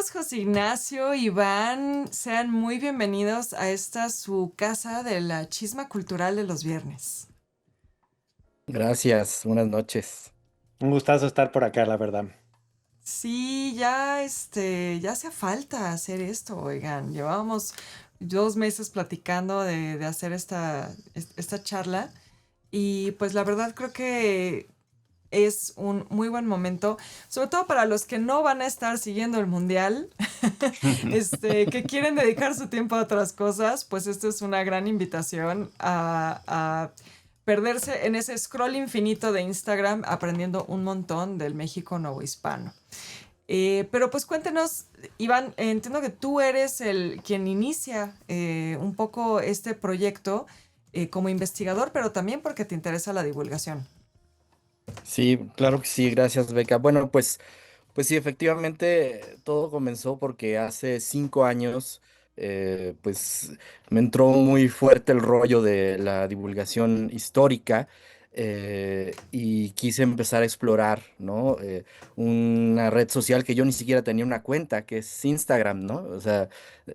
Bienvenidos, José Ignacio, Iván, sean muy bienvenidos a esta su casa de la chisma cultural de los viernes. Gracias, buenas noches. Un gustazo estar por acá, la verdad. Sí, ya ya hacía falta hacer esto, oigan. Llevábamos 2 meses platicando de hacer esta charla y pues la verdad creo que es un muy buen momento, sobre todo para los que no van a estar siguiendo el mundial, que quieren dedicar su tiempo a otras cosas, pues esto es una gran invitación a perderse en ese scroll infinito de Instagram aprendiendo un montón del México novohispano. Pero pues cuéntenos, Iván, entiendo que tú eres quien inicia un poco este proyecto como investigador, pero también porque te interesa la divulgación. Sí, claro que sí, gracias, Beca. Bueno, pues sí, efectivamente todo comenzó porque hace 5 años, pues me entró muy fuerte el rollo de la divulgación histórica y quise empezar a explorar, ¿no? Una red social que yo ni siquiera tenía una cuenta, que es Instagram, ¿no? O sea,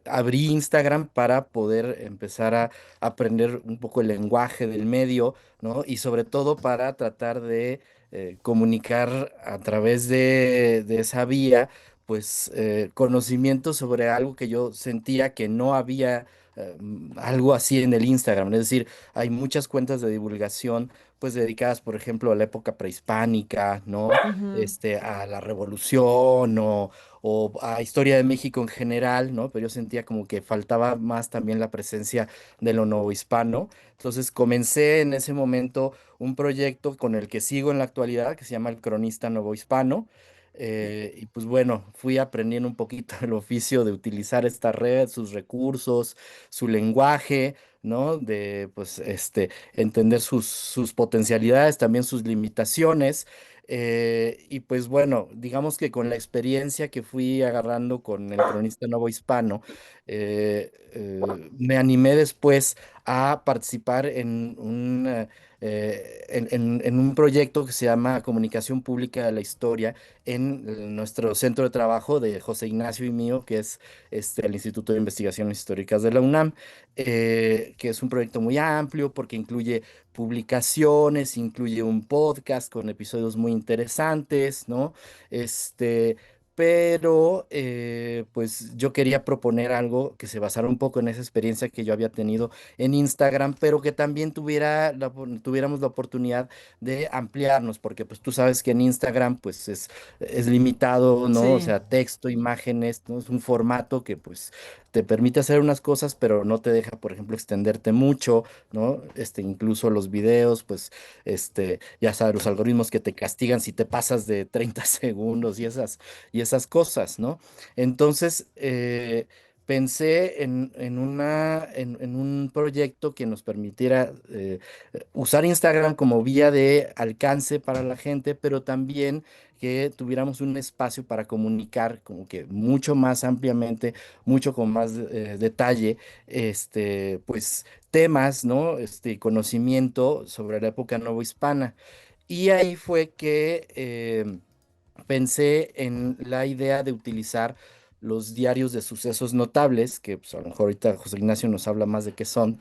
abrí Instagram para poder empezar a aprender un poco el lenguaje del medio, ¿no? Y sobre todo para tratar de comunicar a través de esa vía, pues conocimiento sobre algo que yo sentía que no había algo así en el Instagram. Es decir, hay muchas cuentas de divulgación, pues dedicadas, por ejemplo, a la época prehispánica, ¿no? Ujú. A la revolución o a historia de México en general, ¿no? Pero yo sentía como que faltaba más también la presencia de lo novohispano. Entonces comencé en ese momento un proyecto con el que sigo en la actualidad, que se llama El Cronista Novohispano. Y pues bueno, fui aprendiendo un poquito el oficio de utilizar esta red, sus recursos, su lenguaje, ¿no? De pues entender sus potencialidades, también sus limitaciones. Y pues bueno, digamos que con la experiencia que fui agarrando con el cronista novohispano, me animé después a participar en en un proyecto que se llama Comunicación Pública de la Historia en nuestro centro de trabajo de José Ignacio y mío, que es el Instituto de Investigaciones Históricas de la UNAM, que es un proyecto muy amplio porque incluye publicaciones, incluye un podcast con episodios muy interesantes, ¿no? Este, pero pues yo quería proponer algo que se basara un poco en esa experiencia que yo había tenido en Instagram, pero que también tuviéramos la oportunidad de ampliarnos, porque pues tú sabes que en Instagram pues es limitado, ¿no? O Sí. sea, texto, imágenes, ¿no? Es un formato que pues te permite hacer unas cosas, pero no te deja, por ejemplo, extenderte mucho, ¿no? Incluso los videos, pues, ya sabes, los algoritmos que te castigan si te pasas de 30 segundos y esas cosas, ¿no? Entonces, pensé en un proyecto que nos permitiera usar Instagram como vía de alcance para la gente, pero también que tuviéramos un espacio para comunicar como que mucho más ampliamente, mucho con más detalle, pues temas, ¿no? Conocimiento sobre la época novohispana. Y ahí fue que pensé en la idea de utilizar los diarios de sucesos notables, que pues, a lo mejor ahorita José Ignacio nos habla más de qué son,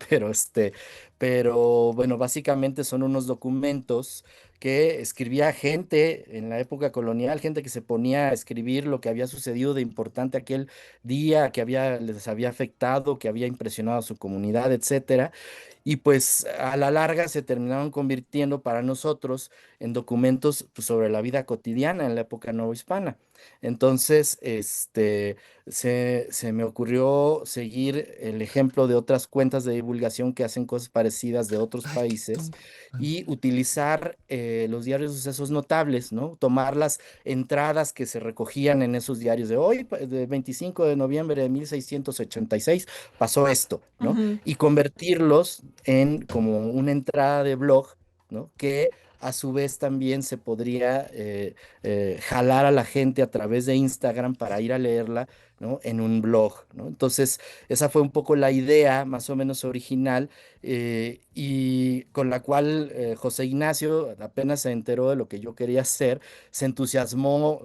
pero bueno, básicamente son unos documentos que escribía gente en la época colonial, gente que se ponía a escribir lo que había sucedido de importante aquel día, les había afectado, que había impresionado a su comunidad, etcétera. Y pues a la larga se terminaron convirtiendo para nosotros en documentos pues, sobre la vida cotidiana en la época novohispana. Entonces, se me ocurrió seguir el ejemplo de otras cuentas de divulgación que hacen cosas parecidas de otros países y utilizar los diarios de sucesos notables, ¿no? Tomar las entradas que se recogían en esos diarios de hoy, de 25 de noviembre de 1686, pasó esto, ¿no? Ujú. Y convertirlos en como una entrada de blog, ¿no? Que a su vez también se podría jalar a la gente a través de Instagram para ir a leerla ¿no? En un blog, ¿no? Entonces, esa fue un poco la idea más o menos original, y con la cual José Ignacio apenas se enteró de lo que yo quería hacer, se entusiasmó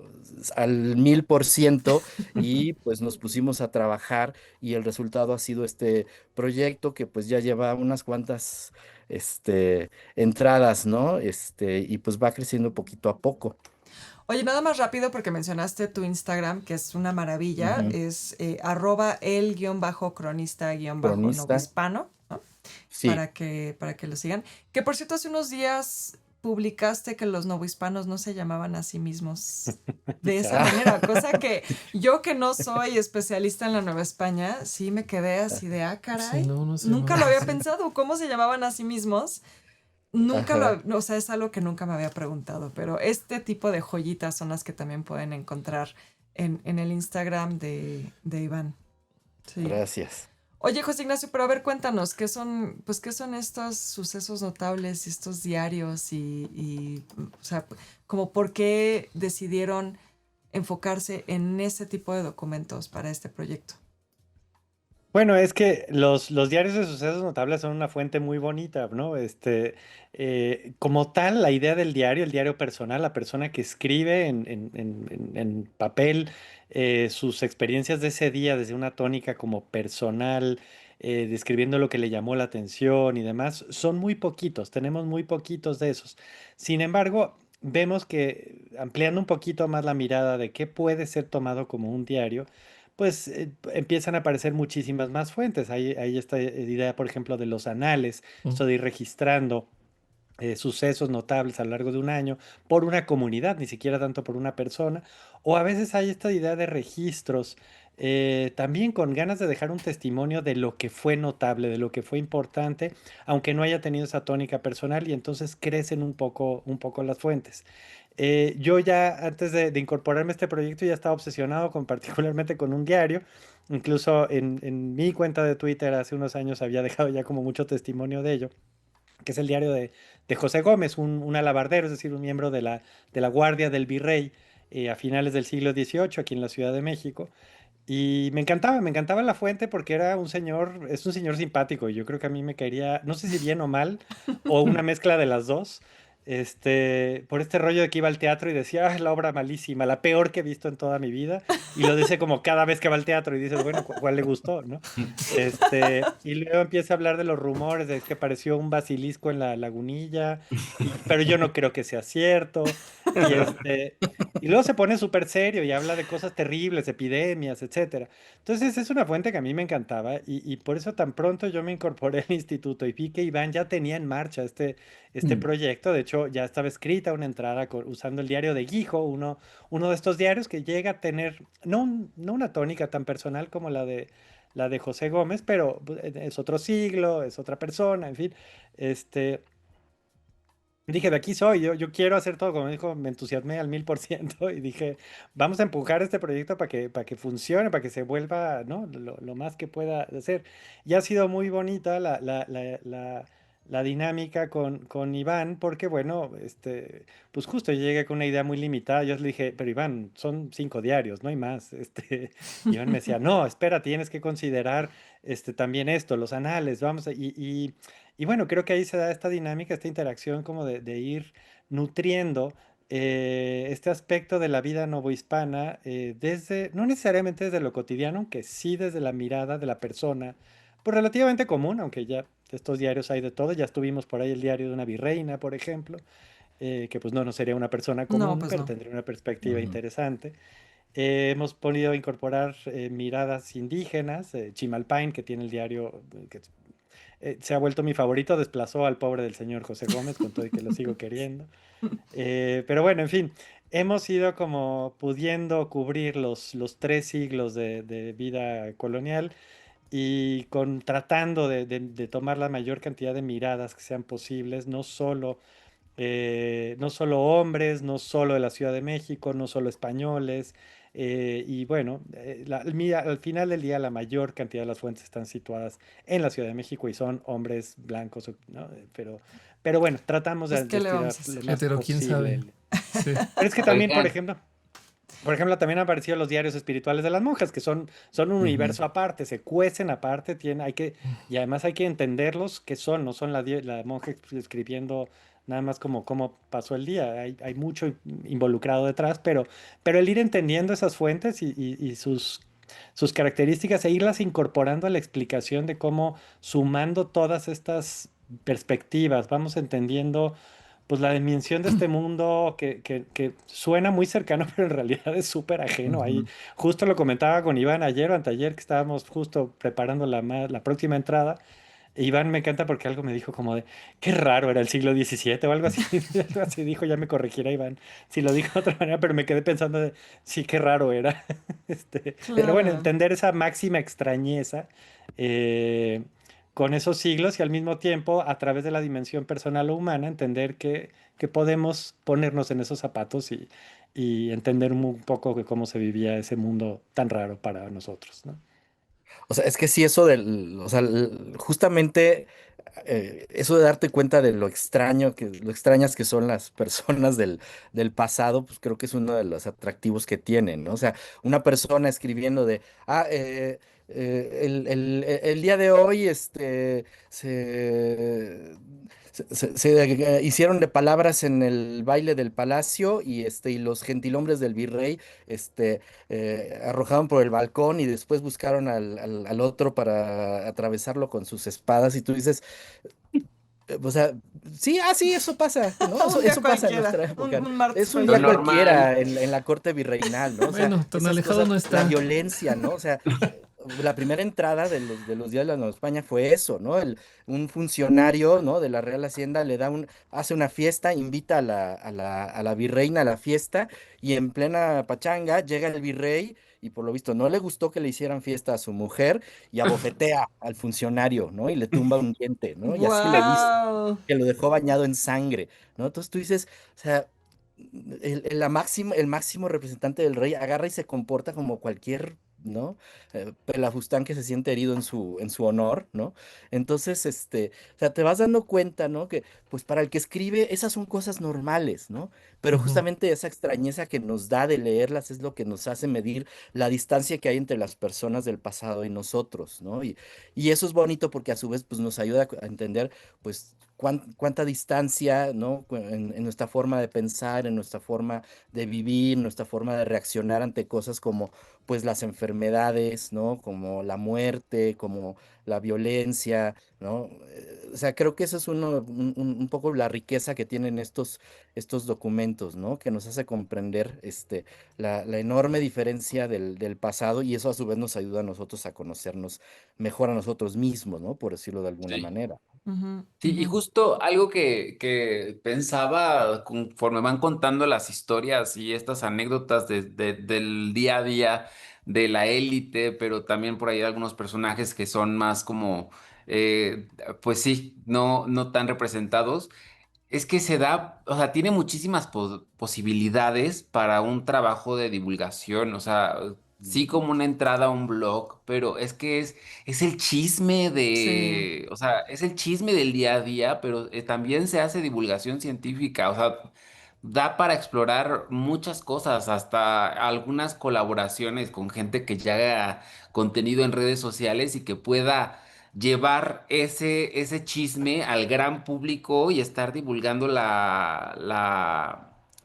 al 1000% y pues nos pusimos a trabajar y el resultado ha sido este proyecto que pues ya lleva unas cuantas entradas, ¿no? Y pues va creciendo poquito a poco. Oye, nada más rápido porque mencionaste tu Instagram, que es una maravilla, Ujú. es arroba Cronista, el-cronista-novohispano, ¿no? sí. Para que lo sigan. Que por cierto, hace unos días publicaste que los novohispanos no se llamaban a sí mismos de esa Ya. manera, cosa que yo que no soy especialista en la Nueva España, sí me quedé así de, ah, Sí, caray, no, no se nunca llamaban lo había así. pensado, ¿cómo se llamaban a sí mismos? Nunca Ajá. lo, o sea, es algo que nunca me había preguntado, pero este tipo de joyitas son las que también pueden encontrar en el Instagram de Iván. Sí. Gracias. Oye, José Ignacio, pero a ver, cuéntanos, ¿qué son, pues, qué son estos sucesos notables y estos diarios o sea, como por qué decidieron enfocarse en ese tipo de documentos para este proyecto? Bueno, es que los diarios de sucesos notables son una fuente muy bonita, ¿no? Como tal, la idea del diario, el diario personal, la persona que escribe en papel sus experiencias de ese día desde una tónica como personal, describiendo lo que le llamó la atención y demás, son muy poquitos, tenemos muy poquitos de esos. Sin embargo, vemos que ampliando un poquito más la mirada de qué puede ser tomado como un diario, pues empiezan a aparecer muchísimas más fuentes. Hay esta idea, por ejemplo, de los anales, Mm. esto de ir registrando sucesos notables a lo largo de un año por una comunidad, ni siquiera tanto por una persona. O a veces hay esta idea de registros, también con ganas de dejar un testimonio de lo que fue notable, de lo que fue importante, aunque no haya tenido esa tónica personal y entonces crecen un poco las fuentes. Yo ya antes de incorporarme a este proyecto ya estaba obsesionado con particularmente con un diario. Incluso en mi cuenta de Twitter hace unos años había dejado ya como mucho testimonio de ello, que es el diario de José Gómez, un alabardero, es decir, un miembro de la Guardia del Virrey a finales del siglo XVIII aquí en la Ciudad de México. Y me encantaba la fuente porque era un señor, es un señor simpático y yo creo que a mí me caería, no sé si bien o mal, o una mezcla de las dos, por este rollo de que iba al teatro y decía, "Ah, la obra malísima, la peor que he visto en toda mi vida", y lo dice como cada vez que va al teatro y dices, bueno, ¿cuál le gustó, no? Y luego empieza a hablar de los rumores de que apareció un basilisco en la lagunilla, pero yo no creo que sea cierto, y y luego se pone súper serio y habla de cosas terribles, epidemias, etcétera. Entonces es una fuente que a mí me encantaba y por eso tan pronto yo me incorporé al instituto y vi que Iván ya tenía en marcha este Mm. proyecto. De hecho, ya estaba escrita una entrada usando el diario de Guijo, uno de estos diarios que llega a tener no una tónica tan personal como la de José Gómez, pero pues, es otro siglo, es otra persona, en fin. Este, Dije, de aquí soy, yo quiero hacer todo, como dijo, me entusiasmé al 1000% y dije, vamos a empujar este proyecto para que funcione, para que se vuelva, ¿no? Lo más que pueda hacer. Y ha sido muy bonita la dinámica con Iván, porque bueno, pues justo yo llegué con una idea muy limitada, yo le dije, pero Iván, son 5 diarios, no hay más. Iván me decía, no, espera, tienes que considerar también esto, los anales, vamos, y bueno, creo que ahí se da esta dinámica, esta interacción como de ir nutriendo este aspecto de la vida novohispana desde, no necesariamente desde lo cotidiano, aunque sí desde la mirada de la persona, pues relativamente común, aunque ya estos diarios hay de todo, ya estuvimos por ahí el diario de una virreina, por ejemplo, que pues no sería una persona No, común, pues pero no. tendría una perspectiva Ujú. interesante. Hemos podido incorporar miradas indígenas, Chimalpain, que tiene el diario, que se ha vuelto mi favorito, desplazó al pobre del señor José Gómez, con todo y que lo sigo queriendo. Pero bueno, en fin, hemos ido como pudiendo cubrir los 3 siglos de vida colonial y tratando de tomar la mayor cantidad de miradas que sean posibles, no solo hombres, no solo de la Ciudad de México, no solo españoles. Y bueno, al final del día la mayor cantidad de las fuentes están situadas en la Ciudad de México y son hombres blancos, ¿no? Pero bueno, tratamos Pues, ¿qué de le estirar vamos a lo hacer? más Fíjate, quién posible. sabe. Sí. Pero es que también, por Oigan, ejemplo, Por ejemplo, también han aparecido los diarios espirituales de las monjas, que son un Ujú. universo aparte, se cuecen aparte, y además hay que entenderlos qué son, no son la monja escribiendo nada más como cómo pasó el día, hay mucho involucrado detrás, pero el ir entendiendo esas fuentes y sus características e irlas incorporando a la explicación de cómo sumando todas estas perspectivas, vamos entendiendo pues la dimensión de este mundo que suena muy cercano, pero en realidad es súper ajeno. Ahí Ujú. justo lo comentaba con Iván ayer o anteayer que estábamos justo preparando la próxima entrada. E Iván me encanta porque algo me dijo como de, qué raro era el siglo XVII o algo así. Algo así dijo, ya me corregirá Iván si lo dijo de otra manera, pero me quedé pensando de, sí, qué raro era. Pero bueno, Claro. entender esa máxima extrañeza eh, con esos siglos y al mismo tiempo, a través de la dimensión personal o humana, entender que podemos ponernos en esos zapatos y entender un poco de cómo se vivía ese mundo tan raro para nosotros, ¿no? O sea, es que sí, eso o sea, justamente eso de darte cuenta de lo extrañas que son las personas del pasado, pues creo que es uno de los atractivos que tienen, ¿no? O sea, una persona escribiendo el día de hoy, se hicieron de palabras en el baile del palacio y los gentilhombres del virrey, este, arrojaron por el balcón y después buscaron al otro para atravesarlo con sus espadas y tú dices, o sea, sí, sí, eso pasa, ¿no? Eso, Un día eso pasa en cualquiera, nuestra época. un martes Es un Lo día cualquiera. normal. cualquiera en la corte virreinal, ¿no? O sea, Bueno, tan esas alejado cosas, no la está. violencia, ¿no? O sea, la primera entrada de los días de la Nueva España fue eso, ¿no? Un funcionario, ¿no? De la Real Hacienda hace una fiesta, invita a la virreina a la fiesta y en plena pachanga llega el virrey y por lo visto no le gustó que le hicieran fiesta a su mujer y abofetea al funcionario, ¿no? Y le tumba un diente, ¿no? Y así le dice ¡Guau! que lo dejó bañado en sangre, ¿no? Entonces tú dices, o sea, el máximo representante del rey agarra y se comporta como cualquier, ¿no? Pelafustán que se siente herido en su honor, ¿no? Entonces, o sea, te vas dando cuenta, ¿no? Que, pues para el que escribe, esas son cosas normales, ¿no? Pero Ujú. justamente esa extrañeza que nos da de leerlas es lo que nos hace medir la distancia que hay entre las personas del pasado y nosotros, ¿no? Y eso es bonito porque a su vez, pues nos ayuda a entender pues cuánta distancia, ¿no? En nuestra forma de pensar, en nuestra forma de vivir, nuestra forma de reaccionar ante cosas como, pues, las enfermedades, ¿no? Como la muerte, como la violencia, ¿no? O sea, creo que eso es un poco la riqueza que tienen estos documentos, ¿no? Que nos hace comprender, la enorme diferencia del pasado y eso a su vez nos ayuda a nosotros a conocernos mejor a nosotros mismos, ¿no? Por decirlo de alguna Sí. manera. Ujú, Sí, y ujú. justo algo que pensaba conforme van contando las historias y estas anécdotas del día a día de la élite, pero también por ahí hay algunos personajes que son más como, eh, pues sí, no tan representados. Es que se da, o sea, tiene muchísimas posibilidades para un trabajo de divulgación, o sea, sí Ujú. como una entrada a un blog, pero es que es el chisme Sí, o sea, es el chisme del día a día, pero también se hace divulgación científica, o sea, da para explorar muchas cosas, hasta algunas colaboraciones con gente que ya haga contenido en redes sociales y que pueda llevar ese chisme al gran público y estar divulgando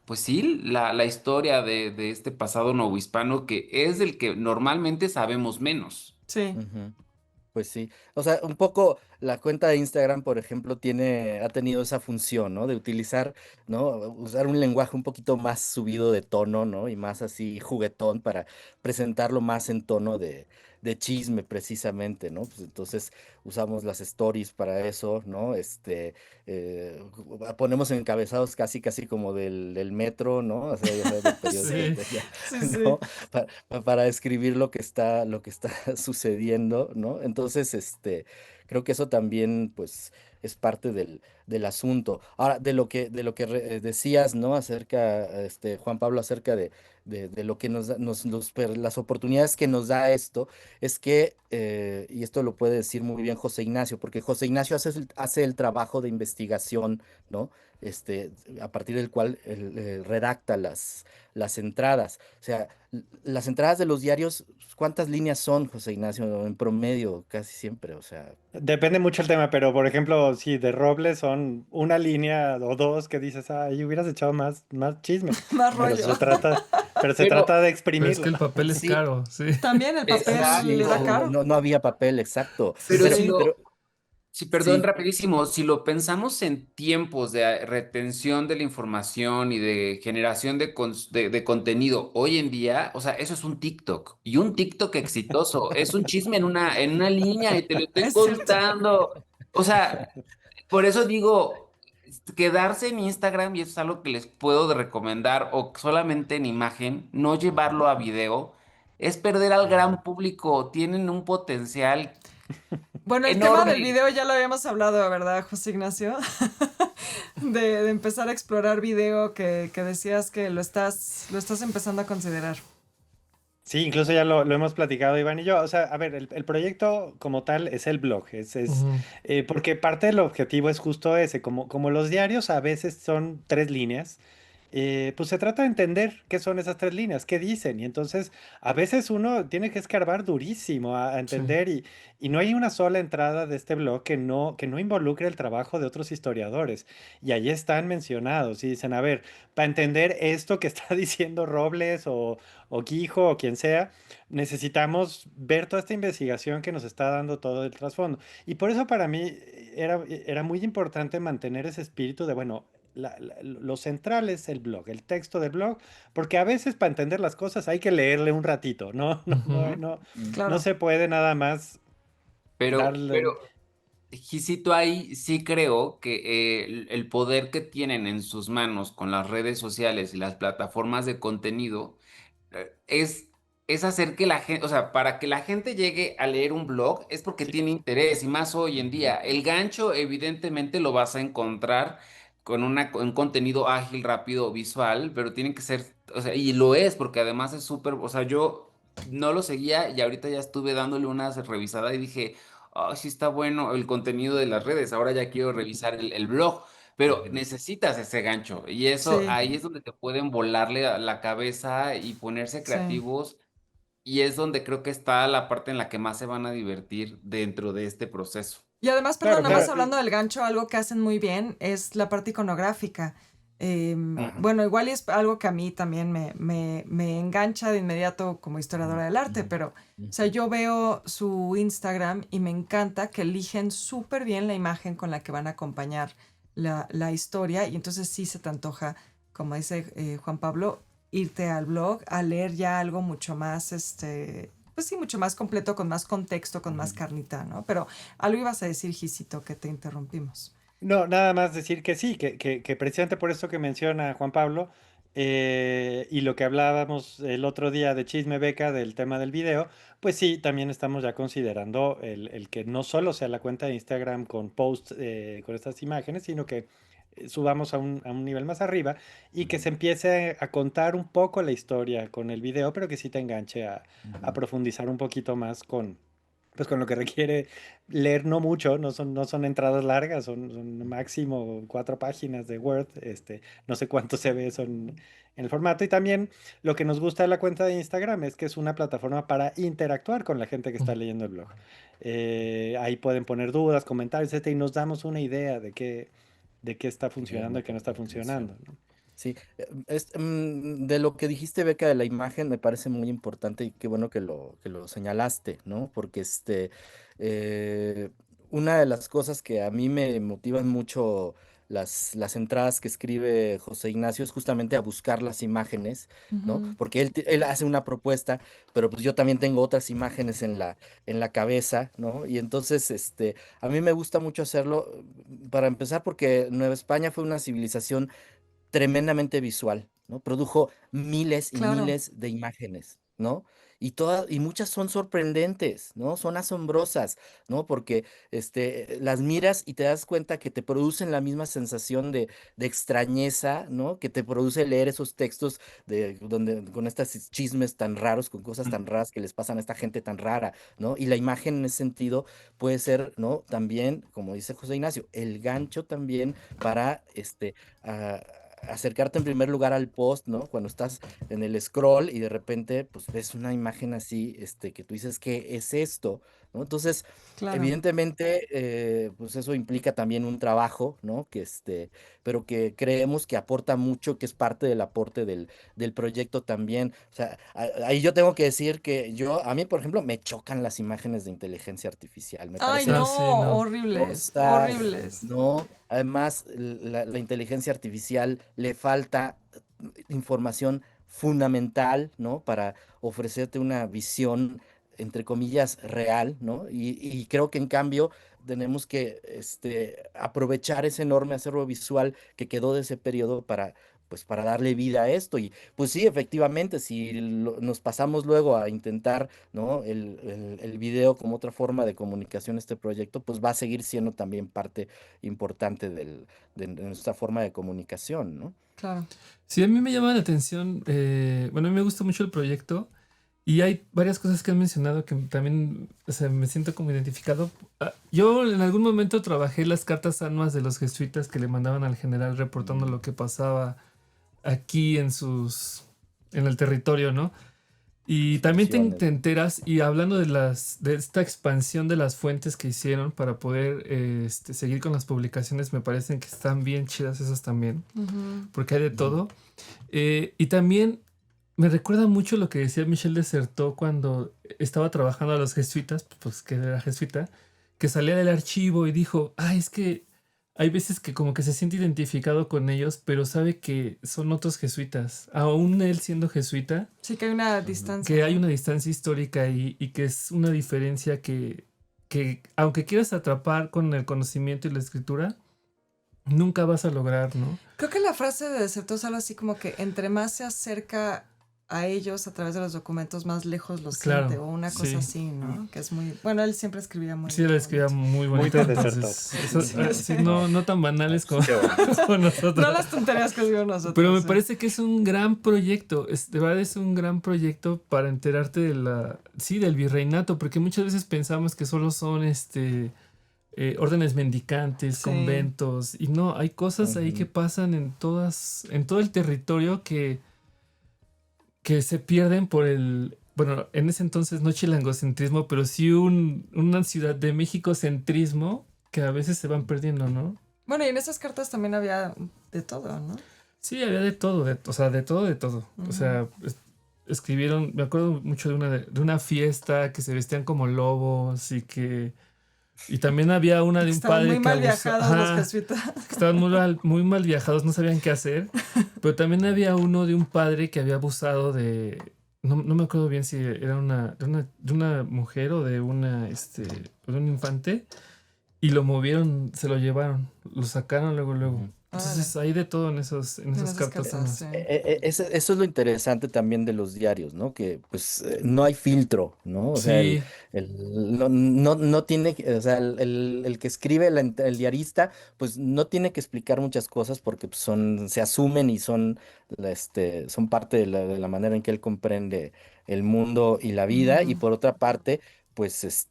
pues sí, la historia de este pasado novohispano que es del que normalmente sabemos menos. sí. Ujú. Pues sí, o sea, un poco la cuenta de Instagram, por ejemplo, ha tenido esa función, ¿no? De utilizar, ¿no? Usar un lenguaje un poquito más subido de tono, ¿no? Y más así juguetón para presentarlo más en tono de chisme, precisamente, ¿no? Pues entonces usamos las stories para eso, ¿no? Ponemos encabezados casi, casi como del metro, ¿no? O sea, ya sabes, del periódico, Sí. Sí, sí. ¿no? Para describir lo que está sucediendo, ¿no? Entonces, creo que eso también, pues, es parte del asunto. Ahora, de lo que decías, ¿no? Acerca, Juan Pablo, acerca de lo que nos da, las oportunidades que nos da esto, es que, y esto lo puede decir muy bien José Ignacio, porque José Ignacio hace el trabajo de investigación, ¿no? Este, a partir del cual él, redacta las entradas. O sea, las entradas de los diarios, ¿cuántas líneas son, José Ignacio? En promedio, casi siempre, o sea. Depende mucho el tema, pero por ejemplo, si de Robles son una línea o dos que dices, ay, hubieras echado más chisme. Más Pero rollo. se Pero, trata de Pero es que exprimirlo. el papel es sí, caro, sí. También el papel Sí, era sí, exacto. caro. no había papel, exacto. Sí, Pero Pero, si sí. pero, lo, Sí, perdón, sí, rapidísimo. Si lo pensamos en tiempos de retención de la información y de generación de contenido hoy en día, o sea, eso es un TikTok. Y un TikTok exitoso. Es un chisme en una línea y te lo estoy Es cierto. contando. O sea, por eso digo, quedarse en Instagram, y eso es algo que les puedo recomendar, o solamente en imagen, no llevarlo a video, es perder al gran público. Tienen un potencial Bueno, el tema del enorme. video ya lo habíamos hablado, ¿verdad, José Ignacio? De empezar a explorar video que decías que lo estás empezando a considerar. Sí, incluso ya lo hemos platicado Iván y yo. O sea, a ver, el proyecto como tal es el blog, Ujú. porque parte del objetivo es justo ese, como los diarios a veces son tres líneas, pues se trata de entender qué son esas tres líneas, qué dicen, y entonces a veces uno tiene que escarbar durísimo a Sí. entender y no hay una sola entrada de este blog que no involucre el trabajo de otros historiadores, y ahí están mencionados y dicen, a ver, para entender esto que está diciendo Robles o Quijo o quien sea, necesitamos ver toda esta investigación que nos está dando todo el trasfondo. Y por eso para mí era muy importante mantener ese espíritu de, bueno, lo central es el blog, el texto del blog, porque a veces para entender las cosas hay que leerle un ratito, ¿no? Ujú. No Claro. se puede nada más Pero, darle... Gisito, ahí sí creo que el poder que tienen en sus manos con las redes sociales y las plataformas de contenido es hacer que la gente, o sea, para que la gente llegue a leer un blog es porque Sí. tiene interés y más hoy en Ujú. día. El gancho evidentemente lo vas a encontrar con un contenido ágil, rápido, visual, pero tiene que ser, o sea, y lo es porque además es súper, o sea, yo no lo seguía y ahorita ya estuve dándole una revisada y dije, oh, sí está bueno el contenido de las redes, ahora ya quiero revisar el blog. Pero Ujú. necesitas ese gancho y eso Sí, ahí es donde te pueden volarle a la cabeza y ponerse sí. creativos y es donde creo que está la parte en la que más se van a divertir dentro de este proceso. Y además, perdón, Claro, nada más claro. hablando del gancho, algo que hacen muy bien es la parte iconográfica. Ajá. Bueno, igual es algo que a mí también me engancha de inmediato como historiadora del arte, ujú, pero, o sea, ujú, yo veo su Instagram y me encanta que eligen súper bien la imagen con la que van a acompañar la historia y entonces sí se te antoja, como dice Juan Pablo, irte al blog a leer ya algo mucho más, pues sí, mucho más completo, con más contexto, con más Ujú. carnita, ¿no? Pero algo ibas a decir, Gisito, que te interrumpimos. No, nada más decir que sí, que precisamente por esto que menciona Juan Pablo, y lo que hablábamos el otro día de Chisme Beca del tema del video, pues sí, también estamos ya considerando el que no solo sea la cuenta de Instagram con posts con estas imágenes, sino que subamos a un nivel más arriba y que ujú, se empiece a contar un poco la historia con el video, pero que sí te enganche a ujú, profundizar un poquito más pues con lo que requiere leer no mucho, no son entradas largas, son máximo 4 páginas de Word, no sé cuánto se ve eso en el formato. Y también lo que nos gusta de la cuenta de Instagram es que es una plataforma para interactuar con la gente que está leyendo el blog. Ahí pueden poner dudas, comentarios, y nos damos una idea de qué está qué funcionando bueno y qué que no está lo funcionando, mencionas. ¿no? Sí, de lo que dijiste, Beca, de la imagen, me parece muy importante y qué bueno que lo señalaste, ¿no? Porque eh, una de las cosas que a mí me motivan mucho las entradas que escribe José Ignacio es justamente a buscar las imágenes, ¿no? Ujú. Porque él hace una propuesta, pero pues yo también tengo otras imágenes en la cabeza, ¿no? Y entonces, a mí me gusta mucho hacerlo, para empezar, porque Nueva España fue una civilización tremendamente visual, ¿no? Produjo miles y Claro. miles de imágenes. ¿no? Y muchas son sorprendentes, ¿no? Son asombrosas, ¿no? Porque las miras y te das cuenta que te producen la misma sensación de extrañeza, ¿no? Que te produce leer esos textos con estos chismes tan raros, con cosas tan raras que les pasan a esta gente tan rara, ¿no? Y la imagen en ese sentido puede ser, ¿no? También, como dice José Ignacio, el gancho también para a- acercarte en primer lugar al post, ¿no? Cuando estás en el scroll y de repente pues ves una imagen así, que tú dices, ¿qué es esto? ¿No? Entonces, Claro. evidentemente, pues eso implica también un trabajo, ¿no? Pero que creemos que aporta mucho, que es parte del aporte del proyecto también. O sea, ahí yo tengo que decir que a mí, por ejemplo, me chocan las imágenes de inteligencia artificial, me Ay, parecen no, Ah, sí, no. horribles, cosas, horribles. ¿no? Además, la inteligencia artificial le falta información fundamental, ¿no? Para ofrecerte una visión, entre comillas, real, ¿no? Y creo que en cambio tenemos que aprovechar ese enorme acervo visual que quedó de ese periodo pues para darle vida a esto. Y pues sí, efectivamente, si nos pasamos luego a intentar, ¿no? El video como otra forma de comunicación, este proyecto, pues va a seguir siendo también parte importante de nuestra forma de comunicación, ¿no? Claro. Sí, a mí me llama la atención, bueno, a mí me gusta mucho el proyecto y hay varias cosas que han mencionado que también, o sea, me siento como identificado. Yo en algún momento trabajé las cartas almas de los jesuitas que le mandaban al general reportando lo que pasaba aquí en el territorio, ¿no? Y también Misiones. te enteras, y hablando de esta expansión de las fuentes que hicieron para poder seguir con las publicaciones, me parecen que están bien chidas esas también, Ujú. porque hay de todo. Y también me recuerda mucho lo que decía Michel Desertó cuando estaba trabajando a los jesuitas, pues que era jesuita, que salía del archivo y dijo, es que hay veces que como que se siente identificado con ellos, pero sabe que son otros jesuitas. Aún él siendo jesuita, Sí que hay una distancia, que hay ¿no? una distancia histórica y que es una diferencia que aunque quieras atrapar con el conocimiento y la escritura, nunca vas a lograr, ¿no? Creo que la frase de Desertó es algo así como que entre más se acerca a ellos a través de los documentos, más lejos los siente, Claro, o una cosa sí. así, ¿no? Que es muy... Bueno, él siempre escribía muy, Sí, la muy escribía bonito. muy Muy bonito, de Desertó. entonces, eso, Sí, sí, sí. no tan banales como, Qué bonito. como nosotros. No las tonterías que escribimos nosotros. Pero me sí. parece que es un gran proyecto, de verdad es un gran proyecto para enterarte del virreinato, porque muchas veces pensamos que solo son órdenes mendicantes, Sí. conventos, y no, hay cosas ahí que Ujú. pasan en todo el territorio que se pierden por bueno, en ese entonces no chilangocentrismo, pero sí una Ciudad de México centrismo que a veces se van perdiendo, ¿no? Bueno, y en esas cartas también había de todo, ¿no? Sí, había de todo, o sea, de todo, de todo. O sea, escribieron, me acuerdo mucho de una fiesta que se vestían como lobos y también había una de un Estaban muy padre que mal abusaba, viajados los ajá, jesuitas. que estaban muy mal viajados, no sabían qué hacer, pero también había uno de un padre que había abusado no me acuerdo bien si era de una mujer o de de un infante, y lo movieron, se lo llevaron, lo sacaron luego, luego. Ujú. Entonces hay de todo en En esas esas cartas. cartas, sí. Eso es lo interesante también de los diarios, ¿no? Que pues no hay filtro, ¿no? O sea, Sí, no tiene, o sea, el que escribe, el diarista, pues no tiene que explicar muchas cosas porque pues, se asumen y son parte de la manera en que él comprende el mundo y la vida. Y Ujú. por otra parte, pues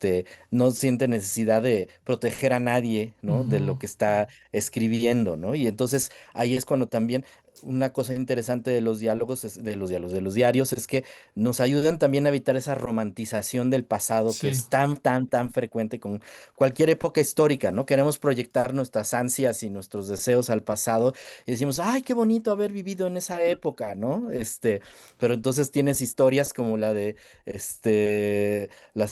no siente necesidad de proteger a nadie, ¿no? De lo ujú, que está escribiendo, ¿no? Y entonces ahí es cuando también una cosa interesante de los diálogos, de los diarios, es que nos ayudan también a evitar esa romantización del pasado que sí, es tan, tan, tan frecuente con cualquier época histórica, ¿no? Queremos proyectar nuestras ansias y nuestros deseos al pasado y decimos, ay, qué bonito haber vivido en esa época, ¿no? Pero entonces tienes historias como la de, la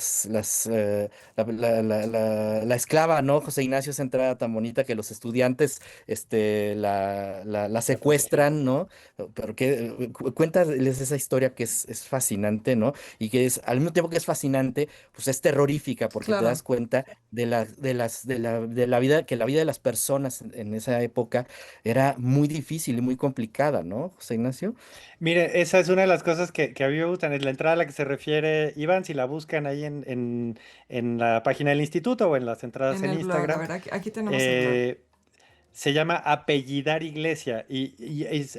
esclava, ¿no? José Ignacio, esa entrada tan bonita que los estudiantes la secuestran muestran, ¿no? Pero que cuéntales esa historia que es fascinante, ¿no? Y que es, al mismo tiempo que es fascinante, pues es terrorífica porque te das Claro, cuenta de la vida, que la vida de las personas en esa época era muy difícil y muy complicada, ¿no, José Ignacio? Mire, esa es una de las cosas que a mí me gustan, es la entrada a la que se refiere Iván, si la buscan ahí en la página del instituto o en las entradas en en el blog, a Instagram. ver, aquí tenemos el blog. eh, Se llama Apellidar Iglesia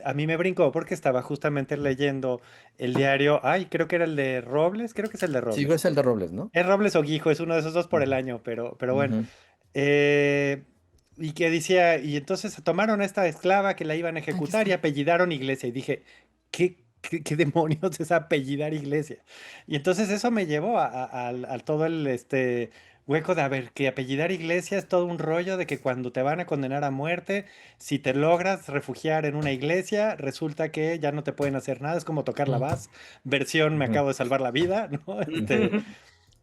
a mí me brincó porque estaba justamente leyendo el diario, ay, creo que era el de Robles, creo que es el de Sí, Robles. es el de Robles, ¿no? Es Robles o Guijo, es uno de esos dos por el Ujú, año, pero bueno. ujú, Eh, y que decía, y entonces tomaron a esta esclava que la iban a Aquí ejecutar y está. apellidaron Iglesia. Y dije, ¿qué demonios es apellidar Iglesia? Y entonces eso me llevó a todo el hueco de, a ver, que apellidar Iglesia es todo un rollo de que cuando te van a condenar a muerte, si te logras refugiar en una iglesia, resulta que ya no te pueden hacer nada, es como tocar la Mm. voz, versión me ujú. acabo de salvar la vida, ¿no?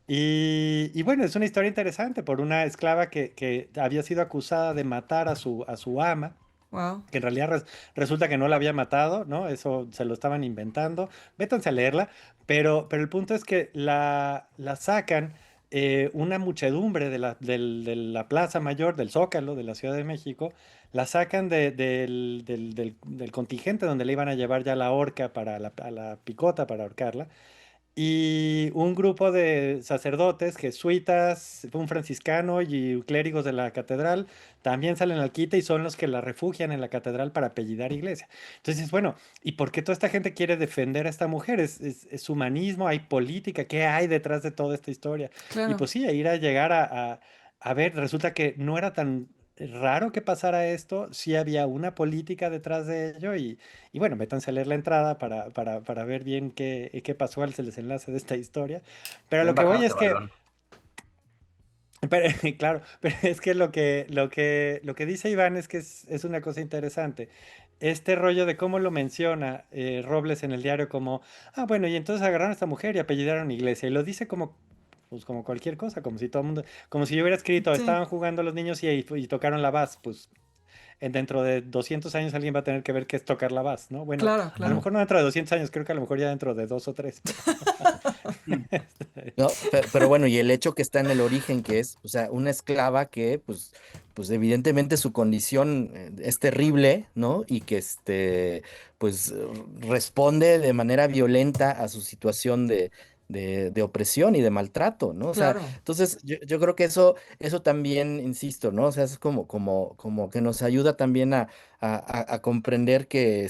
Y bueno, es una historia interesante por una esclava que había sido acusada de matar a su ama, Wow. que en realidad resulta que no la había matado, ¿no? Eso se lo estaban inventando. Métanse a leerla, pero el punto es que la sacan una muchedumbre de la Plaza Mayor, del Zócalo, de la Ciudad de México, la sacan del contingente donde le iban a llevar ya la horca a la picota para ahorcarla. Y un grupo de sacerdotes, jesuitas, un franciscano y clérigos de la catedral también salen al quite y son los que la refugian en la catedral para apellidar iglesia. Entonces, bueno, ¿y por qué toda esta gente quiere defender a esta mujer? ¿Es humanismo? ¿Hay política? ¿Qué hay detrás de toda esta historia? Y Claro. pues sí, a ir a llegar a ver, resulta que no era tan raro que pasara esto, sí había una política detrás de ello y bueno, métanse a leer la entrada para ver bien qué pasó al desenlace de esta historia. Pero a lo Bien que voy bajado ese es que, balón. claro, pero es que lo que dice Iván es que es una cosa interesante. Este rollo de cómo lo menciona Robles en el diario como, bueno, y entonces agarraron a esta mujer y apellidaron Iglesia. Y lo dice como, pues como cualquier cosa, como si todo el mundo, como si yo hubiera escrito, Sí, estaban jugando los niños y tocaron la bass, pues dentro de 200 años alguien va a tener que ver qué es tocar la bass, ¿no? Bueno, claro, a lo claro. mejor no dentro de 200 años, creo que a lo mejor ya dentro de 2 o 3, pero No, pero bueno, y el hecho que está en el origen, que es, o sea, una esclava que, pues evidentemente su condición es terrible, ¿no? Y que pues responde de manera violenta a su situación de opresión y de maltrato, ¿no? O sea, Claro. entonces yo creo que eso también, insisto, ¿no? O sea, es como que nos ayuda también a comprender que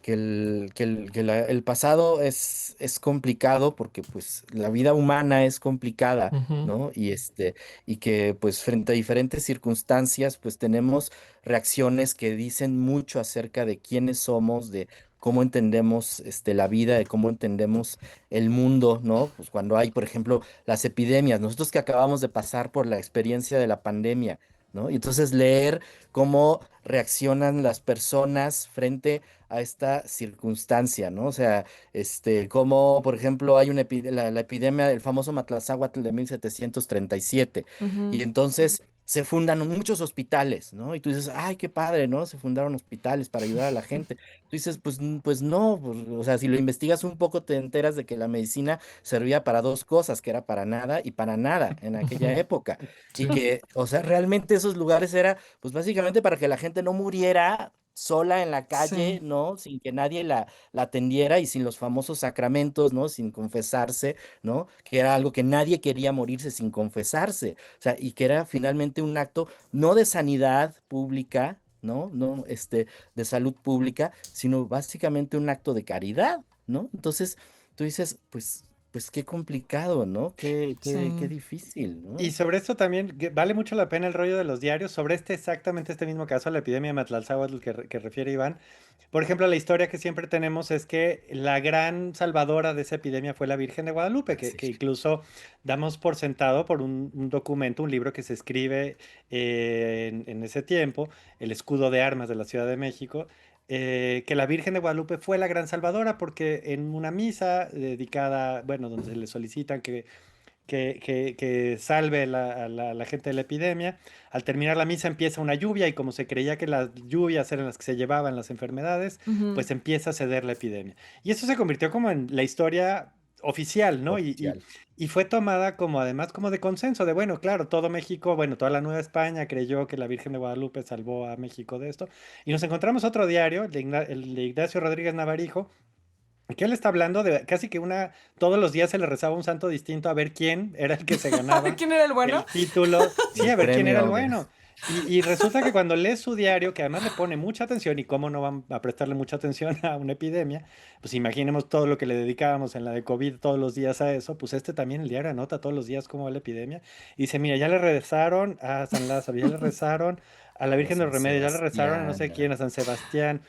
el pasado es complicado porque pues la vida humana es complicada, Ujú. ¿no? Y que pues frente a diferentes circunstancias pues tenemos reacciones que dicen mucho acerca de quiénes somos, de cómo entendemos la vida, de cómo entendemos el mundo, ¿no? Pues cuando hay, por ejemplo, las epidemias, nosotros que acabamos de pasar por la experiencia de la pandemia, ¿no? Y entonces leer cómo reaccionan las personas frente a esta circunstancia, ¿no? O sea, como por ejemplo hay la epidemia del famoso Matlazáhuatl de 1737 y Ujú. entonces se fundan muchos hospitales, ¿no? Y tú dices, ay, qué padre, ¿no? Se fundaron hospitales para ayudar a la gente. Tú dices, pues no, pues, o sea, si lo investigas un poco te enteras de que la medicina servía para dos cosas, que era para nada y para nada en aquella época. Y Sí. que, o sea, realmente esos lugares era, pues básicamente para que la gente no muriera sola en la calle, Sí. ¿no? Sin que nadie la atendiera y sin los famosos sacramentos, ¿no? Sin confesarse, ¿no? Que era algo que nadie quería morirse sin confesarse. O sea, y que era finalmente un acto no de sanidad pública, ¿no? No, de salud pública, sino básicamente un acto de caridad, ¿no? Entonces, tú dices, pues qué complicado, ¿no? Qué Sí. difícil, y ¿no? sobre esto también vale mucho la pena el rollo de los diarios, sobre exactamente este mismo caso, la epidemia de Matlalzáhuatl que refiere Iván. Por ejemplo, la historia que siempre tenemos es que la gran salvadora de esa epidemia fue la Virgen de Guadalupe, que, Sí. que incluso damos por sentado por un documento, un libro que se escribe en ese tiempo, el escudo de armas de la Ciudad de México, que la Virgen de Guadalupe fue la gran salvadora porque en una misa dedicada, bueno, donde se le solicitan que salve la gente de la epidemia. Al terminar la misa empieza una lluvia y como se creía que las lluvias eran las que se llevaban las enfermedades, Ujú. pues empieza a ceder la epidemia. Y eso se convirtió como en la historia oficial, ¿no? Oficial. Y fue tomada como además como de consenso, de bueno, claro, todo México, bueno, toda la Nueva España creyó que la Virgen de Guadalupe salvó a México de esto. Y nos encontramos otro diario, el de Ignacio Rodríguez Navarijo, que él está hablando de casi que todos los días se le rezaba un santo distinto a ver quién era el que se A ver ganaba quién era el el bueno. título, sí, El a ver quién era el premio. bueno. Y resulta que cuando lees su diario, que además le pone mucha atención, y cómo no van a prestarle mucha atención a una epidemia, pues imaginemos todo lo que le dedicábamos en la de COVID todos los días a eso, pues este también el diario anota todos los días cómo va la epidemia, y dice, mira, ya le rezaron a San Lázaro, ya le rezaron a la A Virgen de los San Remedios, ya le rezaron a no sé Sebastián. quién, a San Sebastián,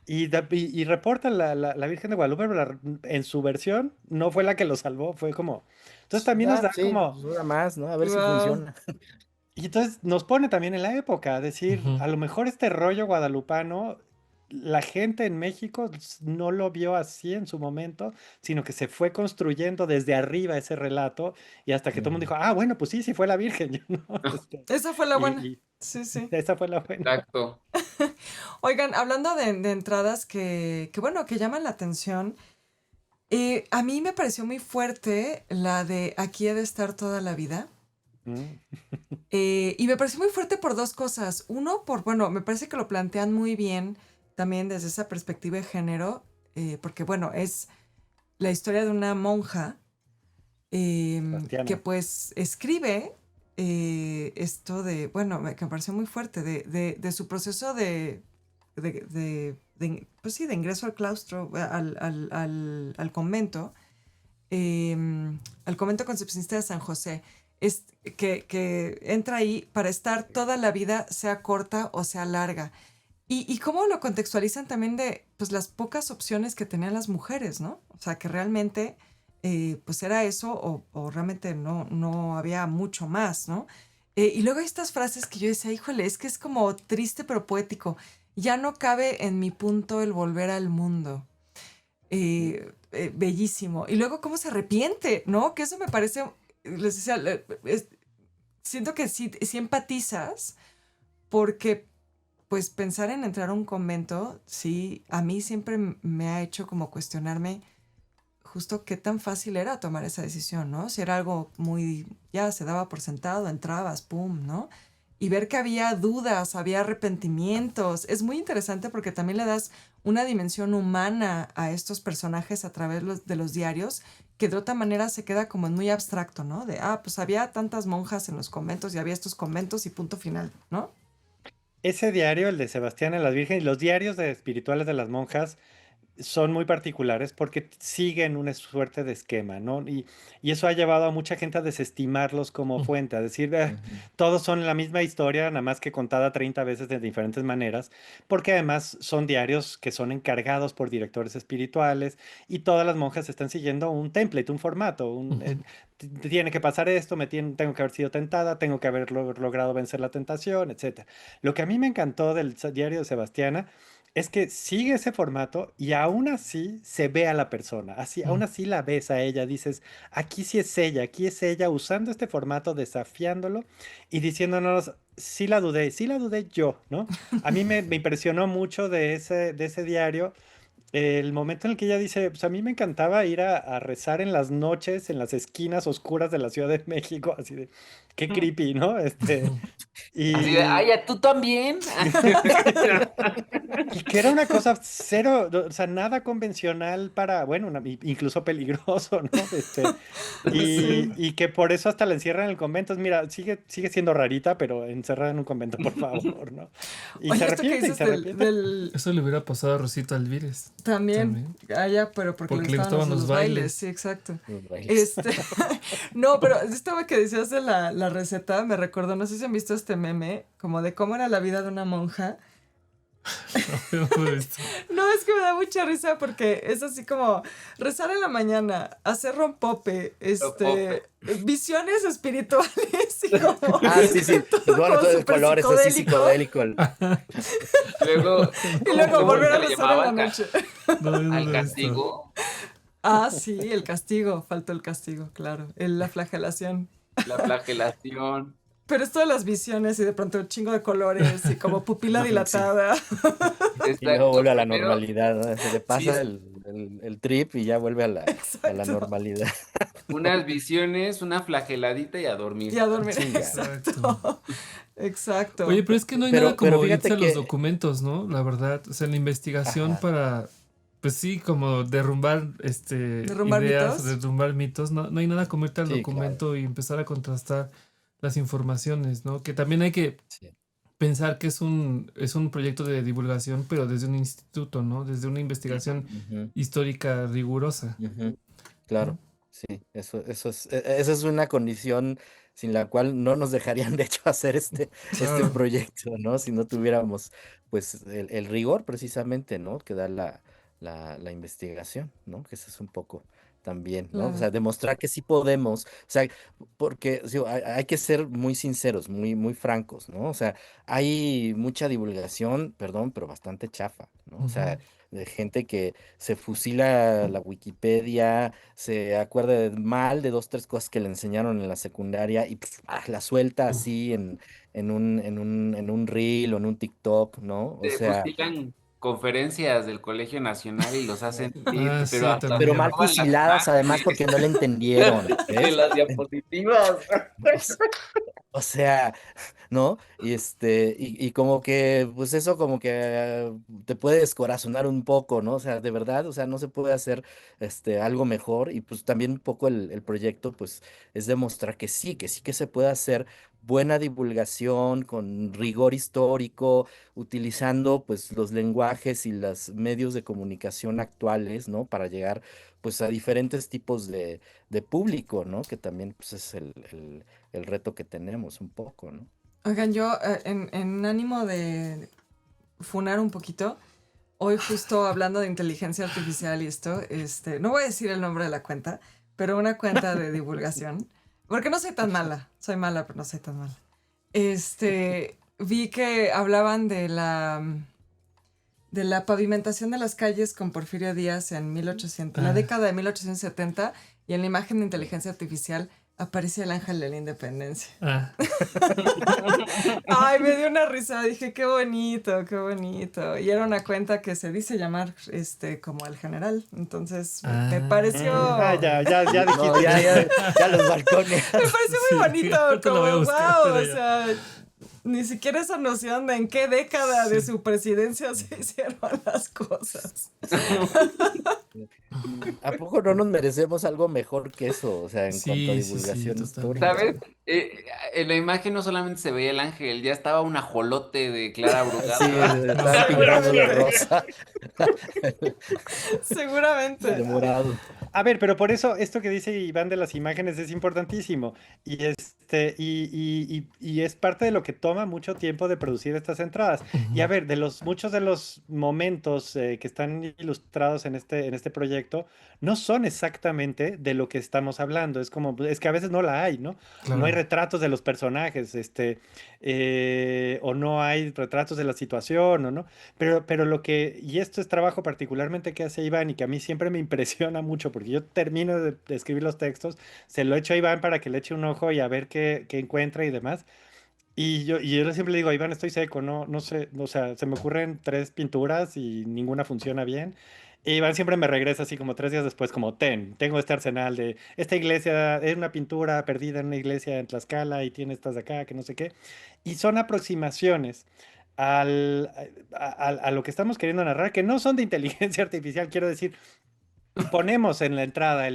y reporta la Virgen de Guadalupe, pero en su versión no fue la que lo salvó, fue como... Entonces también nos da Sí, como... pues una más, ¿no? A ver si Wow. funciona. Y entonces nos pone también en la época, a decir, Ujú. a lo mejor este rollo guadalupano, la gente en México no lo vio así en su momento, sino que se fue construyendo desde arriba ese relato y hasta que todo el mundo Ujú. dijo, ah, bueno, pues sí, sí fue la Virgen, ¿no? Esa fue la buena. Y Sí, sí. esa fue la buena. Exacto. Oigan, hablando de entradas bueno, que llaman la atención, a mí me pareció muy fuerte la de Aquí he de estar toda la vida. Mm, Y me pareció muy fuerte por dos cosas. Uno, bueno, me parece que lo plantean muy bien también desde esa perspectiva de género, porque bueno, es la historia de una monja que Sebastiana. pues escribe esto bueno, que me pareció muy fuerte, de su proceso pues sí, de ingreso al claustro, al convento, al convento concepcionista de San José, es que entra ahí para estar toda la vida, sea corta o sea larga. Y cómo lo contextualizan también de pues, las pocas opciones que tenían las mujeres, ¿no? O sea, que realmente pues era eso o realmente no había mucho más, ¿no? Y luego hay estas frases que yo decía, híjole, es que es como triste pero poético. Ya no cabe en mi punto el volver al mundo. Bellísimo. Y luego cómo se arrepiente, ¿no? Que eso me parece, les decía, siento que sí empatizas porque pues pensar en entrar a un convento, sí, a mí siempre me ha hecho como cuestionarme justo qué tan fácil era tomar esa decisión, ¿no? Si era algo muy, ya se daba por sentado, entrabas, pum, ¿no? Y ver que había dudas, había arrepentimientos, es muy interesante porque también le das una dimensión humana a estos personajes a través de los diarios, que de otra manera se queda como en muy abstracto, ¿no? De, pues había tantas monjas en los conventos y había estos conventos y punto final, ¿no? Ese diario, el de Sebastián en las Virgen, y los diarios espirituales de las monjas, son muy particulares porque siguen una suerte de esquema, ¿no? Y eso ha llevado a mucha gente a desestimarlos como Ujú. fuente, a decir, Ujú. todos son la misma historia, nada más que contada 30 veces de diferentes maneras, porque además son diarios que son encargados por directores espirituales y todas las monjas están siguiendo un template, un formato, Ujú. tiene que pasar esto, tengo que haber sido tentada, tengo que haber logrado vencer la tentación, etcétera. Lo que a mí me encantó del diario de Sebastiana es que sigue ese formato y aún así se ve a la persona, así, aún Ujú. así la ves a ella, dices, aquí es ella usando este formato, desafiándolo y diciéndonos, sí la dudé yo, ¿no? A mí me impresionó mucho de ese diario el momento en el que ella dice, pues a mí me encantaba ir a rezar en las noches, en las esquinas oscuras de la Ciudad de México, así de, qué creepy, ¿no? Ujú. Así de, Y, ay, ¿a tú también? Y que era una cosa cero, o sea, nada convencional para, bueno, incluso peligroso, ¿no? Sí. Y que por eso hasta la encierran en el convento. Mira, sigue siendo rarita, pero encerrada en un convento, por favor, ¿no? Oye, esto que Y dices se arrepiente. Eso le hubiera pasado a Rosita Alvírez también, también, allá, pero porque le porque le gustaban gustaban los los bailes, bailes. sí, exacto. Los bailes. Este, no, pero esto que decías de la receta me recordó, no sé si han visto este meme, como de cómo era la vida de una monja. No, no lo he visto. No, es que me da mucha risa porque es así como rezar en la mañana, hacer rompope, Pope. visiones espirituales y como Sí, sí. Y todo bueno, como todo de súper colores, así psicodélico psicodélico. Luego, y luego ¿cómo volver a le rezar en llamaba la noche. No, yo no al lo he visto. castigo? Ah, sí, el castigo, faltó el castigo, claro. La flagelación. La flagelación. Pero es todas las visiones y de pronto un chingo de colores y como pupila Sí. dilatada. Y luego Exacto. vuelve a la Primero, normalidad, ¿no? Se le sí, pasa el trip y ya vuelve a la Exacto. normalidad. unas visiones, una flageladita y a dormir. Y a dormir. Chinga. Exacto. Exacto. Oye, pero es que no hay Pero nada como fíjate irse a los que, documentos, ¿no? La verdad, o sea, la investigación ajá, para, pues sí, como derrumbar Derrumbar ideas, mitos. derrumbar mitos, no hay nada como irte al sí, claro, documento y empezar a contrastar las informaciones, ¿no? Que también hay que sí. pensar que es un proyecto de divulgación, pero desde un instituto, ¿no? Desde una investigación Ujú, histórica rigurosa, ujú, ¿no? claro, sí, esa es una condición sin la cual no nos dejarían de hecho hacer este Claro, proyecto, ¿no? Si no tuviéramos pues el rigor precisamente, ¿no? Que da la investigación, ¿no? Que eso es un poco también, ¿no? O Claro. sea, demostrar que sí podemos, o sea, porque sí, hay que ser muy sinceros, muy francos, ¿no? O sea, hay mucha divulgación, perdón, pero bastante chafa, ¿no? O ujú. sea, de gente que se fusila la Wikipedia, se acuerda mal de dos, tres cosas que le enseñaron en la secundaria y la suelta así en un reel o en un TikTok, ¿no? O Se sea, fusilan conferencias del Colegio Nacional y los hacen Ah, tweets, pero sí, hasta pero se mal también. roban las fusiladas además imágenes porque no le entendieron, de ¿ves? las diapositivas. O sea, ¿no? Y como que, pues eso como que te puede descorazonar un poco, ¿no? O sea, de verdad, o sea, no se puede hacer algo mejor. Y pues también un poco el proyecto, pues, es demostrar que sí que se puede hacer buena divulgación con rigor histórico, utilizando pues los lenguajes y los medios de comunicación actuales, ¿no? Para llegar pues a diferentes tipos de público, ¿no? Que también pues es el reto que tenemos un poco, ¿no? Oigan, yo en ánimo de funar un poquito, hoy justo hablando de inteligencia artificial y esto, no voy a decir el nombre de la cuenta, pero una cuenta de divulgación, porque no soy tan mala, soy mala, pero no soy tan mala. Vi que hablaban de la pavimentación de las calles con Porfirio Díaz en 1800, en la Ah, década de 1870, y en la imagen de inteligencia artificial aparece el ángel de la independencia. ah, Ay, me dio una risa, dije, qué bonito, qué bonito. Y era una cuenta que se dice llamar, como el general. Entonces, me pareció, Ya, ya, ya No, dijiste. ya los balcones. me pareció sí, muy bonito, ahorita lo voy a como, buscar, wow, pero o ya. sea, ni siquiera esa noción de en qué década de Sí. su presidencia se hicieron las cosas. ¿A poco no nos merecemos algo mejor que eso? O sea, en cuanto a Sí, sí, sí, divulgación totalmente. histórica, ¿Sabes? ¿no? En la imagen no solamente se veía el ángel, ya estaba un ajolote de Clara Sí, Brugada. No, estaban pintando de Seguramente, rosa, de seguramente. morado. A ver, pero por eso esto que dice Iván de las imágenes es importantísimo y es parte de lo que toma mucho tiempo de producir estas entradas. Y a Ujú, ver, de los muchos de los momentos que están ilustrados en este proyecto no son exactamente de lo que estamos hablando. Es como, es que a veces no la hay, ¿no? No hay claro. retratos de los personajes, o no hay retratos de la situación, o no. Pero lo que, y esto es trabajo particularmente que hace Iván y que a mí siempre me impresiona mucho, porque yo termino de escribir los textos, se lo echo a Iván para que le eche un ojo y a ver qué encuentra y demás. Y yo siempre le digo, Iván, estoy seco, no sé, o sea, se me ocurren tres pinturas y ninguna funciona bien. Y Iván siempre me regresa así como 3 días después, como, tengo este arsenal de, esta iglesia es una pintura perdida en una iglesia en Tlaxcala y tiene estas de acá, que no sé qué. Y son aproximaciones al, a lo que estamos queriendo narrar, que no son de inteligencia artificial, quiero decir, ponemos en la entrada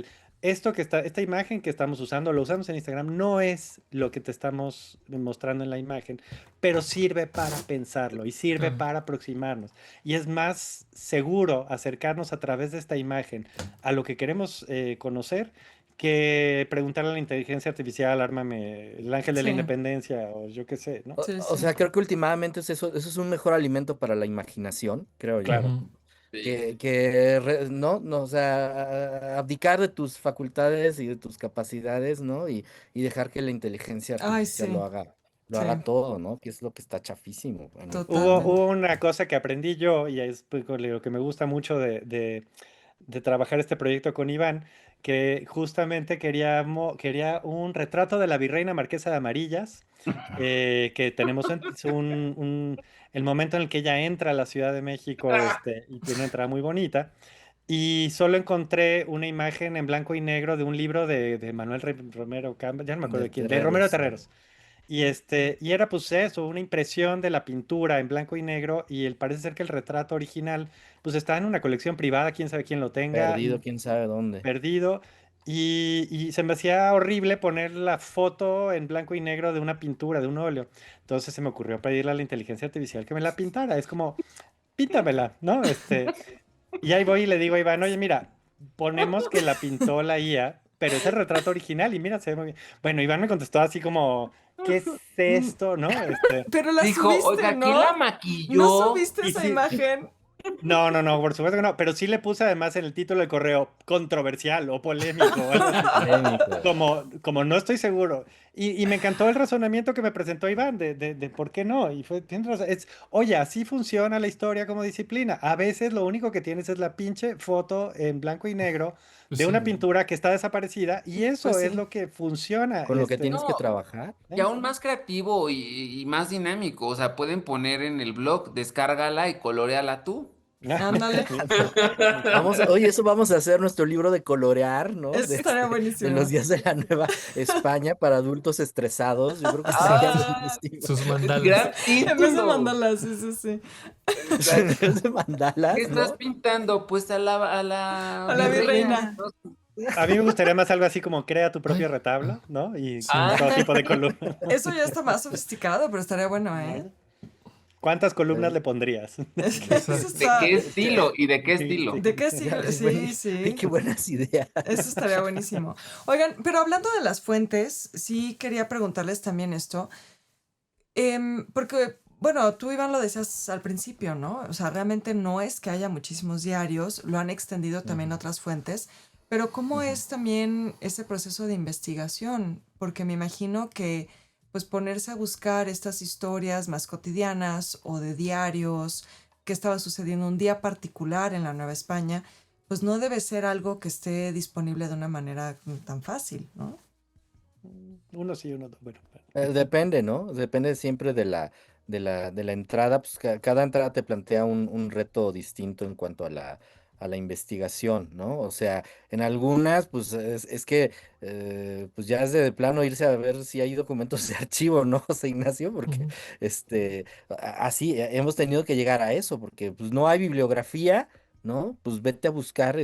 esta imagen que estamos usando, lo usamos en Instagram, no es lo que te estamos mostrando en la imagen, pero sirve para pensarlo y sirve Claro. para aproximarnos. Y es más seguro acercarnos a través de esta imagen a lo que queremos conocer que preguntarle a la inteligencia artificial, ármame el ángel de la Sí, independencia o yo qué sé, ¿no? O, sí, o sí. sea, creo que últimamente eso es un mejor alimento para la imaginación, creo yo. Claro. Ujú. Sí. No, o sea, abdicar de tus facultades y de tus capacidades, ¿no? Y dejar que la inteligencia Ay, artificial sí, lo sí, haga todo, ¿no? Que es lo que está chafísimo, a mi Hubo, totalmente. punto. hubo una cosa que aprendí yo y es pues, lo que me gusta mucho de trabajar este proyecto con Iván, que justamente quería un retrato de la virreina Marquesa de Amarillas, que tenemos es el momento en el que ella entra a la Ciudad de México, y tiene una entrada muy bonita. Y solo encontré una imagen en blanco y negro de un libro de Manuel Romero Campos, ya no me acuerdo De de quién, de Romero Terreros, sí. Terreros. Y era pues eso, una impresión de la pintura en blanco y negro, y parece ser que el retrato original pues está en una colección privada, quién sabe quién lo tenga, Perdido, quién sabe dónde. perdido. Y se me hacía horrible poner la foto en blanco y negro de una pintura, de un óleo. Entonces se me ocurrió pedirle a la inteligencia artificial que me la pintara. Es como, píntamela, ¿no? Y ahí voy y le digo a Iván, oye, mira, ponemos que la pintó la IA, pero es el retrato original y mira, se ve muy bien. Bueno, Iván me contestó así como, ¿qué es Mm, esto? ¿No? Pero la Dijo, subiste, oiga, ¿quién ¿no? la ¿No maquilló? subiste Y esa sí, imagen? no, no, no, por supuesto que no, pero sí le puse además en el título del correo controversial o polémico o algo así, Polémico. como no estoy seguro. Y me encantó el razonamiento que me presentó Iván de por qué no. Y tienes razón, oye, así funciona la historia como disciplina. A veces lo único que tienes es la pinche foto en blanco y negro Pues de sí. una pintura que está desaparecida y Pues eso es sí. lo que funciona. Con lo que tienes que No, trabajar. y aún más creativo y más dinámico. O sea, pueden poner en el blog, descárgala y coloréala tú. Ándale. Oye, eso vamos a hacer nuestro libro de colorear, ¿no? Eso estaría De los buenísimo. días de la Nueva España para adultos estresados. Yo creo que estaría ¡Ah! buenísimo. Sus mandalas. Gran En vez de título. mandarlas, sí, sí, sí. En Exacto. vez de ¿Qué mandalas, estás ¿no? pintando? Pues a la A la virreina. virreina. ¿No? A mí me gustaría más algo así como crea tu propio Ay, retablo, ¿no? Y sí. con Ah, todo tipo de columnas. Eso ya está más sofisticado, pero estaría bueno, ¿eh? ¿Cuántas columnas Eh, le pondrías? Es que eso Exacto. ¿de está. qué estilo y de qué Sí, estilo? sí. ¿De qué Ya, siglo? Sí, ay, sí. qué buenas ideas. Eso estaría buenísimo. Oigan, pero hablando de las fuentes, sí quería preguntarles también esto. Porque, bueno, tú, Iván, lo decías al principio, ¿no? O sea, realmente no es que haya muchísimos diarios, lo han extendido también a Ujú, otras fuentes, pero ¿cómo ujú. es también ese proceso de investigación? Porque me imagino que, pues, ponerse a buscar estas historias más cotidianas o de diarios, que estaba sucediendo un día particular en la Nueva España, pues no debe ser algo que esté disponible de una manera tan fácil, ¿no? Uno sí, uno no. Bueno, Depende, ¿no? Depende siempre de la entrada. Pues cada entrada te plantea un reto distinto en cuanto a la investigación, ¿no? O sea, en algunas, pues es que pues ya es de plano irse a ver si hay documentos de archivo, ¿no, José Ignacio? Porque Ujú. así hemos tenido que llegar a eso, porque pues no hay bibliografía. ¿No? Pues vete a buscar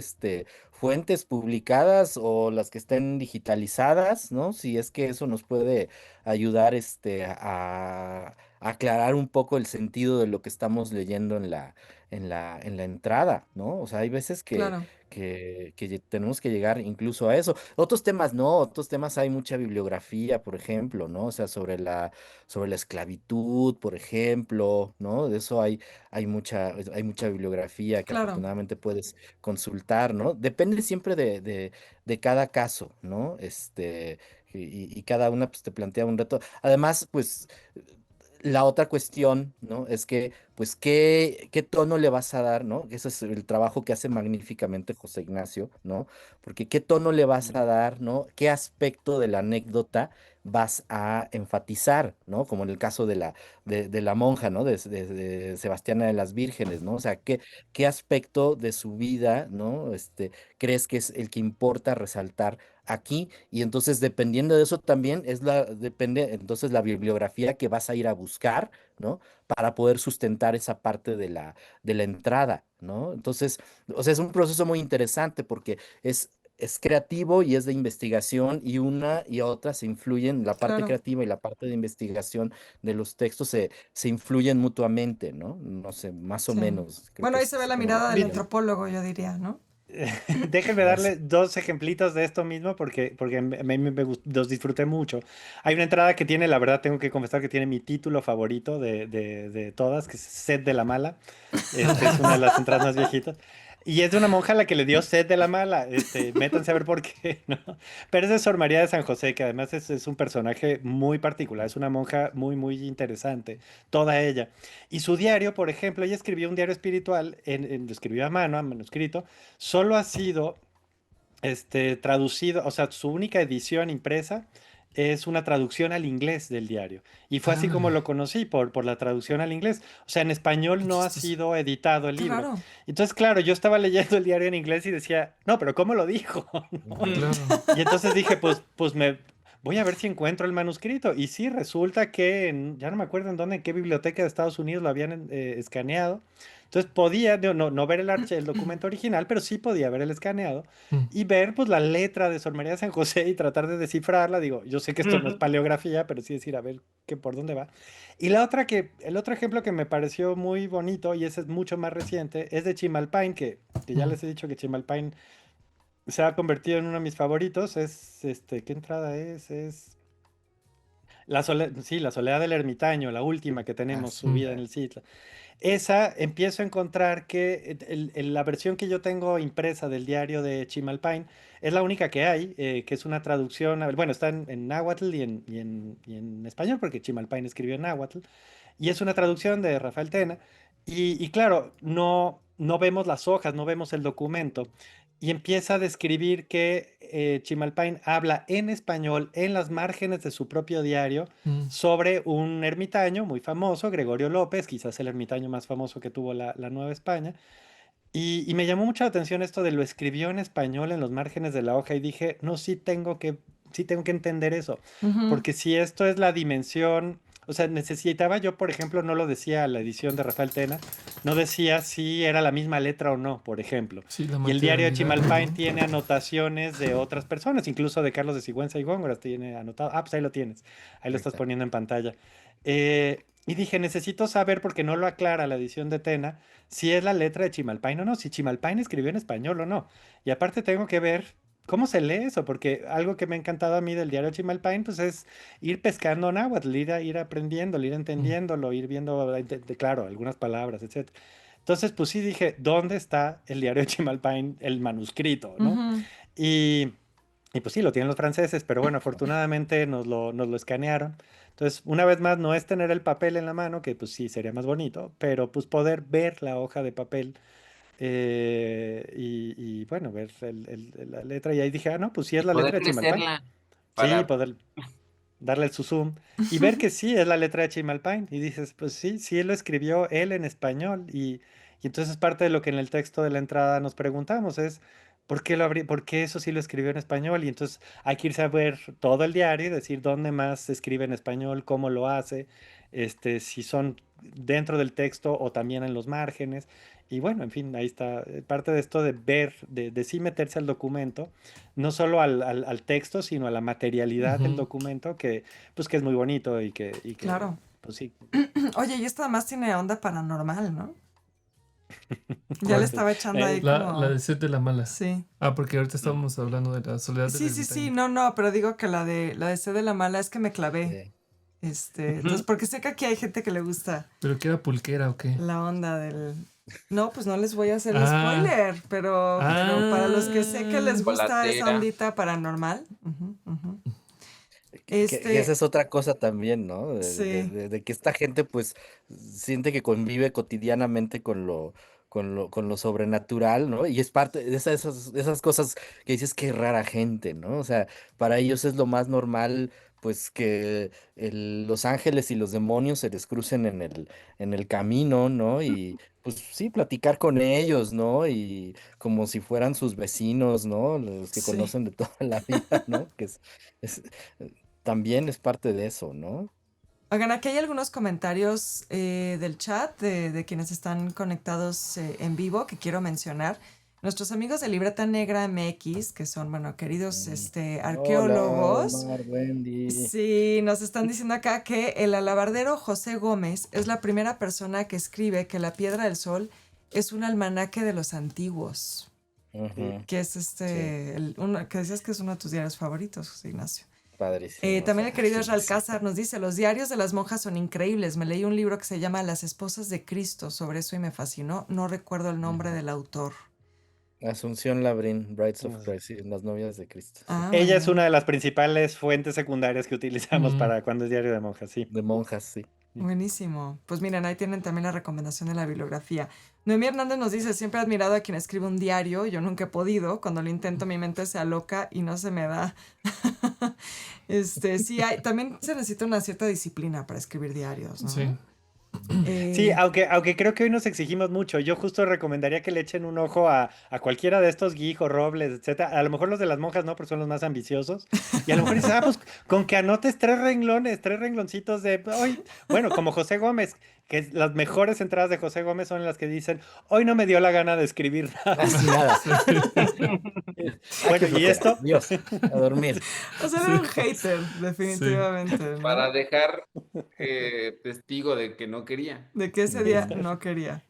fuentes publicadas o las que estén digitalizadas, ¿no? Si es que eso nos puede ayudar a aclarar un poco el sentido de lo que estamos leyendo en la entrada, ¿no? O sea, hay veces que, Claro, tenemos que llegar incluso a eso. Otros temas no, otros temas hay mucha bibliografía, por ejemplo, ¿no? O sea, sobre la esclavitud, por ejemplo, ¿no? De eso hay mucha bibliografía que claro, afortunadamente puedes consultar, ¿no? Depende siempre de cada caso, ¿no? Y cada una pues te plantea un reto. Además, pues la otra cuestión, ¿no? Es que, pues, ¿qué tono le vas a dar, ¿no? Ese es el trabajo que hace magníficamente José Ignacio, ¿no? Porque ¿qué tono le vas a dar, ¿no? ¿Qué aspecto de la anécdota vas a enfatizar, ¿no? Como en el caso de la monja, ¿no? De Sebastiana de las Vírgenes, ¿no? O sea, ¿qué aspecto de su vida, ¿no? Crees que es el que importa resaltar aquí? Y entonces, dependiendo de eso también depende entonces la bibliografía que vas a ir a buscar, ¿no? Para poder sustentar esa parte de la entrada, ¿no? Entonces, o sea, es un proceso muy interesante porque es creativo y es de investigación y una y otra se influyen, la parte claro. creativa y la parte de investigación de los textos se influyen mutuamente, ¿no? No sé, más o Sí. menos, creo Bueno, que ahí es se ve así la como lo mirada del funciona. antropólogo, yo diría, ¿no? déjenme darle dos ejemplitos de esto mismo porque a mí los disfruté mucho. Hay una entrada que tiene, la verdad tengo que confesar que tiene mi título favorito de todas, que es Sed de la Mala. Es una de las entradas más viejitas. Y es de una monja a la que le dio sed de la mala. Métanse a ver por qué, ¿no? Pero es de Sor María de San José, que además es un personaje muy particular. Es una monja muy, muy interesante. Toda ella. Y su diario, por ejemplo, ella escribió un diario espiritual, lo escribió a mano, a manuscrito. Solo ha sido traducido, o sea, su única edición impresa es una traducción al inglés del diario. Y fue así como Órale, lo conocí, por la traducción al inglés. O sea, en español qué no ha chistoso. sido editado el Qué libro. raro. Entonces, claro, yo estaba leyendo el diario en inglés y decía, no, pero ¿cómo lo dijo? ¿No? Claro. Y entonces dije, pues voy a ver si encuentro el manuscrito. Y sí, resulta que, ya no me acuerdo en qué biblioteca de Estados Unidos lo habían escaneado. Entonces podía no ver el documento original, pero sí podía ver el escaneado Mm. y ver pues la letra de Sor María de San José y tratar de descifrarla. Digo, yo sé que esto no es paleografía, pero sí decir a ver por dónde va. Y el otro ejemplo que me pareció muy bonito, y ese es mucho más reciente, es de Chimalpain, que ya Mm. les he dicho que Chimalpain se ha convertido en uno de mis favoritos. ¿Qué entrada es? Es sí, la Soledad del Ermitaño, la última que Ah, tenemos sí, Mm. subida en claro. el sitio. Esa empiezo a encontrar que la versión que yo tengo impresa del diario de Chimalpain es la única que hay, que es una traducción, bueno, está en náhuatl y en español, porque Chimalpain escribió en náhuatl, y es una traducción de Rafael Tena, y claro, no vemos las hojas, no vemos el documento, y empieza a describir que Chimalpain habla en español en las márgenes de su propio diario Mm. sobre un ermitaño muy famoso, Gregorio López, quizás el ermitaño más famoso que tuvo la Nueva España. Y me llamó mucho la atención esto de lo escribió en español en los márgenes de la hoja y dije, no, sí tengo que entender eso, Ujú. porque si esto es la dimensión, o sea, necesitaba yo, por ejemplo, no lo decía la edición de Rafael Tena, no decía si era la misma letra o no, por ejemplo. Sí, la Y el diario de materialidad, Chimalpain ¿no? tiene anotaciones de otras personas, incluso de Carlos de Sigüenza y Góngora tiene anotado. Ah, pues ahí lo tienes, ahí lo Ahí estás está. poniendo en pantalla. Y dije, necesito saber, porque no lo aclara la edición de Tena, si es la letra de Chimalpain o no, si Chimalpain escribió en español o no. Y aparte tengo que ver cómo se lee eso, porque algo que me ha encantado a mí del diario Chimalpain, pues es ir pescando náhuatl, ir aprendiéndolo, ir Mm. entendiéndolo, ir viendo, claro, algunas palabras, etcétera. Entonces, pues sí dije, ¿dónde está el diario de Chimalpain, el manuscrito, no? Ujú. Y, y pues sí, lo tienen los franceses, pero bueno, afortunadamente nos lo escanearon. Entonces, una vez más, no es tener el papel en la mano, que pues sí sería más bonito, pero pues poder ver la hoja de papel y, bueno, ver la letra. Y ahí dije, ah, no, pues sí es Y la poder letra de Chimalpain. crecerla Sí, para... poder darle el su zoom y ver que sí es la letra de Chimalpain. Y dices, pues sí, sí, él lo escribió él en español. Y entonces parte de lo que en el texto de la entrada nos preguntamos es, ¿por qué eso sí lo escribió en español? Y entonces hay que irse a ver todo el diario y decir dónde más se escribe en español, cómo lo hace, si son dentro del texto o también en los márgenes. Y bueno, en fin, ahí está parte de esto de ver, de sí meterse al documento no solo al texto, sino a la materialidad del Ujú. documento, pues que es muy bonito y que Claro. pues sí, Oye, y esto además tiene onda paranormal, ¿no? Ya le ¿Cuál? estaba echando ahí La como... de Sed de la Mala. Sí. Ah, porque ahorita estábamos hablando de la soledad del Sí, sí, sí, ermitaño. no, pero digo que la de C de la mala es que me clavé. Sí. Entonces, porque sé que aquí hay gente que le gusta ¿Pero que era pulquera o qué? la onda del... No, pues no les voy a hacer Ah, spoiler, pero para los que sé que les ah. gusta esa Chocolatera. ondita paranormal. Ujú, ujú. Que esa Este, es otra cosa también, ¿no? sí, De que esta gente pues siente que convive cotidianamente con lo sobrenatural, ¿no? Y es parte de esas cosas que dices que rara gente, ¿no? O sea, para ellos es lo más normal pues que los ángeles y los demonios se les crucen en el camino, ¿no? Y pues sí, platicar con ellos, ¿no? Y como si fueran sus vecinos, ¿no? Los que sí. conocen de toda la vida, ¿no? Es, también es parte de eso, ¿no? Oigan, aquí hay algunos comentarios del chat de quienes están conectados en vivo que quiero mencionar. Nuestros amigos de Libreta Negra MX, que son, bueno, queridos Mm. Hola, arqueólogos, Omar, Wendy. sí, nos están diciendo acá que el alabardero José Gómez es la primera persona que escribe que la Piedra del Sol es un almanaque de los antiguos, Ujú. que es Sí, que decías que es uno de tus diarios favoritos, José Ignacio. padrísimo, o También el sea, querido sí, Israel sí. Cázar nos dice, los diarios de las monjas son increíbles. Me leí un libro que se llama Las esposas de Cristo sobre eso y me fascinó. No recuerdo el nombre Ujú. del autor. Asunción Labrín, Brides of Christ, sí, las novias de Cristo, sí. Ah, muy Ella es una bien. de las principales fuentes secundarias que utilizamos para cuando es diario de monjas, sí. De monjas, sí. Buenísimo. Pues miren, ahí tienen también la recomendación de la bibliografía. Noemí Hernández nos dice, siempre he admirado a quien escribe un diario, yo nunca he podido, cuando lo intento mi mente se aloca y no se me da. Sí, también se necesita una cierta disciplina para escribir diarios, ¿no? Sí. Sí, Eh, aunque creo que hoy nos exigimos mucho. Yo justo recomendaría que le echen un ojo a cualquiera de estos Guijo, Robles, etcétera. A lo mejor los de las monjas no, porque son los más ambiciosos. Y a lo mejor dices, pues con que anotes 3 renglones, 3 rengloncitos de hoy. Bueno, como José Gómez, que las mejores entradas de José Gómez son las que dicen, hoy no me dio la gana de escribir nada. Así nada. Bueno, Qué y flojera. esto, Dios, a dormir. o sea, era un hater, definitivamente, ¿no? Para dejar testigo de que no quería. De que ese día no quería.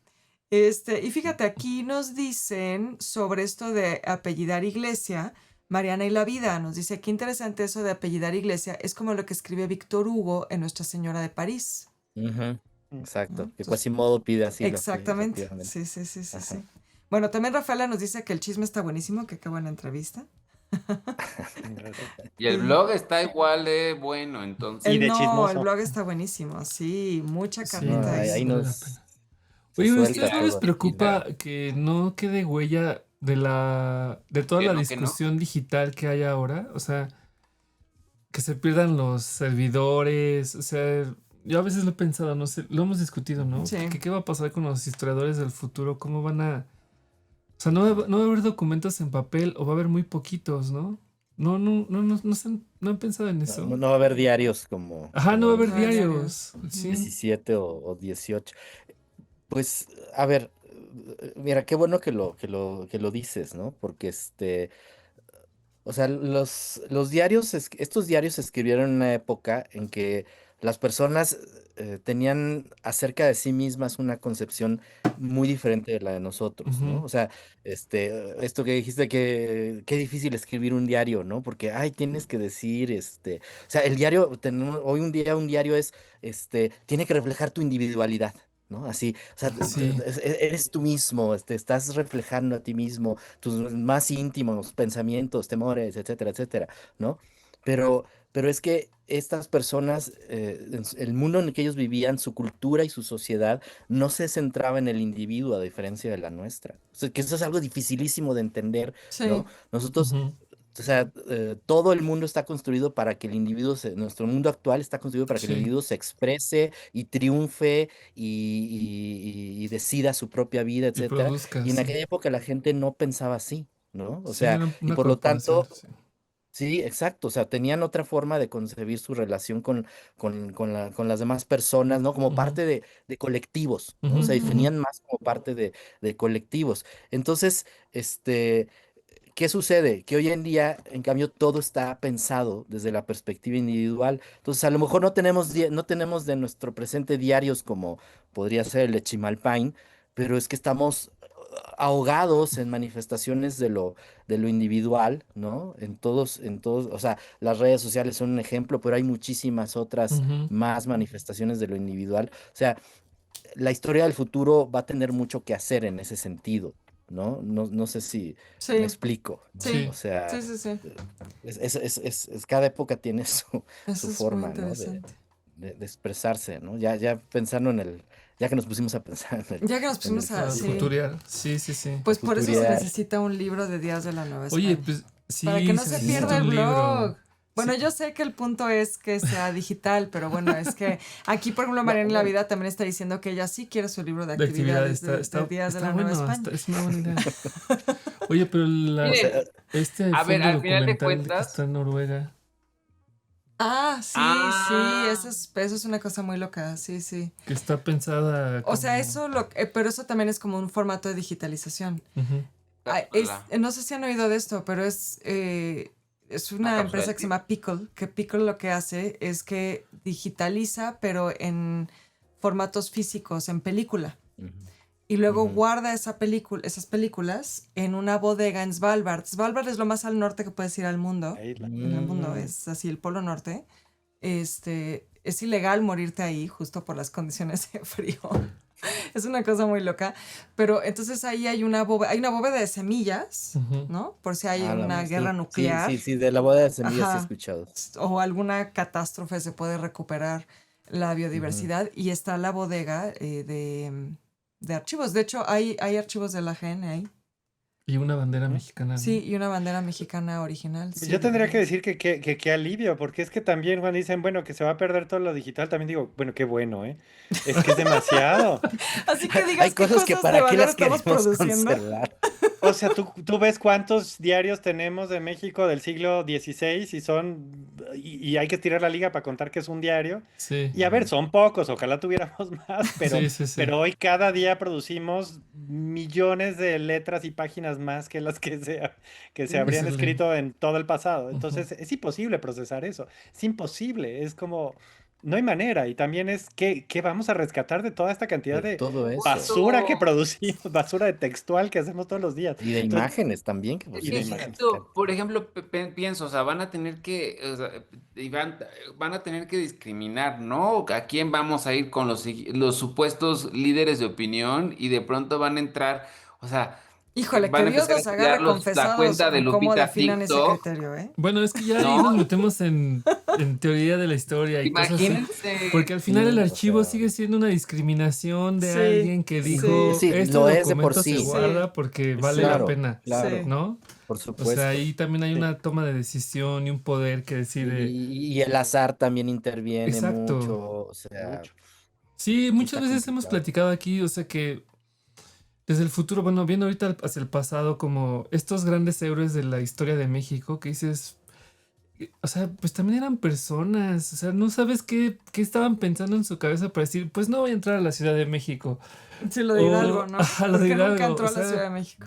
Y fíjate, aquí nos dicen sobre esto de apellidar iglesia. Mariana y la vida nos dice, qué interesante eso de apellidar iglesia. Es como lo que escribe Víctor Hugo en Nuestra Señora de París. Ujú, ¿No? exacto. Que Entonces, Quasimodo pide asilo, sí, exactamente. efectivamente. Sí. Ajá. Bueno, también Rafaela nos dice que el chisme está buenísimo, que qué buena entrevista. Y el Y, blog está igual de bueno, y entonces. de el chismoso. blog está buenísimo, sí, mucha Sí, No, carnita ahí ahí. vale la nos pena. se Oye, suelta ¿ustedes no les todo. preocupa que no quede huella de toda Que la no. discusión digital que hay ahora? O sea, que se pierdan los servidores. O sea, yo a veces lo he pensado, no sé, lo hemos discutido, ¿no? Sí. ¿Qué va a pasar con los historiadores del futuro? ¿Cómo van a...? O sea, no va a haber documentos en papel o va a haber muy poquitos, ¿no? No han pensado en No, eso. no va a haber diarios como, Ajá, no como va a el haber No hay diarios. diarios. Sí. 17 o 18. Pues, a ver, mira, qué bueno que lo dices, ¿no? Porque o sea, los diarios, estos diarios se escribieron en una época en que las personas tenían acerca de sí mismas una concepción muy diferente de la de nosotros, ¿no? Ujú. O sea, esto que dijiste que qué difícil escribir un diario, ¿no? Porque, ay, tienes que decir, o sea, el diario, hoy un día un diario tiene que reflejar tu individualidad. ¿No? Así, o sea, Sí. eres tú mismo, estás reflejando a ti mismo, tus más íntimos pensamientos, temores, etcétera, etcétera, ¿no? Pero es que estas personas, el mundo en el que ellos vivían, su cultura y su sociedad, no se centraba en el individuo a diferencia de la nuestra. O sea, que eso es algo dificilísimo de entender, Sí, ¿no? Nosotros, Ujú. o sea, todo el mundo está construido para que el individuo, nuestro mundo actual está construido para que el Sí. individuo se exprese y triunfe y decida su propia vida, Y etcétera. produzca, Y en sí. aquella época la gente no pensaba así, ¿no? O Sí, sea, era y una por lo corporación. tanto, Sí. sí, exacto, o sea, tenían otra forma de concebir su relación con las demás personas, ¿no? Como Ujú, parte de colectivos, ¿no? Se ujú, ujú, ujú. definían más como parte de colectivos. Entonces, ¿qué sucede? Que hoy en día, en cambio, todo está pensado desde la perspectiva individual. Entonces, a lo mejor no tenemos de nuestro presente diarios como podría ser el de Chimalpain, pero es que estamos ahogados en manifestaciones de lo individual, ¿no? En todos, o sea, las redes sociales son un ejemplo, pero hay muchísimas otras Ujú. más manifestaciones de lo individual. O sea, la historia del futuro va a tener mucho que hacer en ese sentido, ¿no? No sé si me sí, explico, ¿no? sí, O sea, sí. eh, cada época tiene su Eso es muy forma, ¿no? De, interesante. de, de expresarse, ¿no? Ya pensando ya que nos pusimos a pensar en el, Ya que nos en el pusimos a, A futuro, sí, futurear. Sí, sí, sí. a pues por eso se futuriar. necesita un libro de Días de la Nueva Oye, España. pues Para que sí, no se se Sí, necesita pierda el un libro. blog. Bueno, Sí. yo sé que el punto es que sea digital, pero bueno, es que aquí, por ejemplo, no, Mariana en la bueno, Vida también está diciendo que ella sí quiere su libro de De actividad actividades de Días de está la Nueva bueno, España. es una buena idea. Oye, pero o sea, Miren, este a ver, fondo al final de documental que está cuentas, en Noruega, Ah, sí, ah, eso es una cosa muy loca, sí. que está pensada O sea, como... pero eso también es como un formato de digitalización. Ujú, Ah, la, no sé si han oído de esto, pero es la una cápsula empresa del que se tiempo. llama Pickle, que Pickle lo que hace es que digitaliza, pero en formatos físicos, en película. ujú, Y luego ujú, guarda esas películas en una bodega en Svalbard. Svalbard es lo más al norte que puedes ir al mundo. la isla. En el mundo mm, es así el polo norte. Este, es ilegal morirte ahí justo por las condiciones de frío. Es una cosa muy loca. Pero entonces ahí hay una bóveda de semillas, Ujú. ¿no? Por si hay Ah, una guerra sí, nuclear. sí, de la boda de semillas he Ajá. escuchado. O alguna catástrofe se puede recuperar la biodiversidad. Y está la bodega de archivos. De hecho, hay archivos de la GN ahí. Y una bandera mexicana, ¿no? Sí, y una bandera mexicana original. Sí, Yo de tendría que verdad. decir que qué alivio, porque es que también cuando dicen, bueno, que se va a perder todo lo digital, también digo, bueno, qué bueno, ¿eh? Es que es demasiado. Así que Hay digas qué cosas que cosas de para qué valor las estamos queremos produciendo. conservar. O sea, tú ves cuántos diarios tenemos de México del siglo XVI y hay que estirar la liga para contar que es un diario. Sí, Y a ver, son pocos, ojalá tuviéramos más, sí. pero hoy cada día producimos millones de letras y páginas más que las que se Que habrían se leen. escrito en todo el pasado. Ujú. Entonces, es imposible procesar eso. Es imposible. Es como, no hay manera. Y también es qué vamos a rescatar de toda esta cantidad De de todo eso. basura que Justo, producimos, basura de textual que hacemos todos los días. Y de Entonces, imágenes también, que y de que imágenes. justo, por ejemplo, pienso, o sea, van a tener que, o sea, y van a tener que discriminar, ¿no? ¿A quién vamos a ir con los supuestos líderes de opinión y de pronto van a entrar, o sea, Híjole, que van a Dios empezar a los estudiar agarre la confesados cuenta de con cómo Lupita definan ese TikTok, criterio, ¿eh? Bueno, es que ya ahí nos ¿no? metemos en teoría de la historia y cosas así. Porque Imagínense, al final el Sí, o archivo sea, sigue siendo una discriminación de Sí, alguien que sí, dijo, sí, sí, este lo es de por documento se sí. sí, guarda porque vale la Exacto. pena, Claro, sí. ¿no? por O sea, supuesto. ahí también hay Sí. una toma de decisión y un poder que decide. Y el azar también interviene Exacto. mucho, o sea, Mucho. Sí, sí muchas está veces hemos complicado. platicado aquí, o sea que desde el futuro, bueno, viendo ahorita hacia el pasado, como estos grandes héroes de la historia de México, que dices, o sea, pues también eran personas, o sea, no sabes qué estaban pensando en su cabeza para decir, pues no voy a entrar a la Ciudad de México. Sí, lo de Hidalgo, O, ¿no? ajá, lo ¿Por de qué nunca Hidalgo, entró o a la Ciudad sea, de México?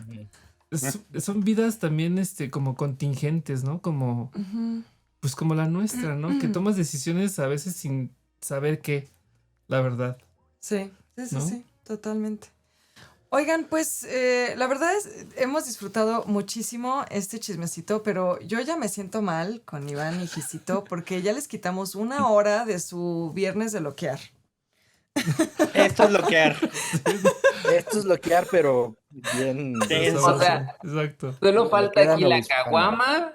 Ujú. son vidas también, como contingentes, ¿no? Como, Ujú. pues como la nuestra, ¿no? Que tomas decisiones a veces sin saber qué, la verdad, Sí, sí, ¿no? sí, totalmente. Oigan, pues la verdad es, hemos disfrutado muchísimo este chismecito, pero yo ya me siento mal con Iván y Gisito porque ya les quitamos 1 hora de su viernes de loquear. Esto es lo que hay. Esto es bloquear, pero bien, Pero Denso. o sabroso, sea, exacto. solo le falta queda aquí la novohispano. caguama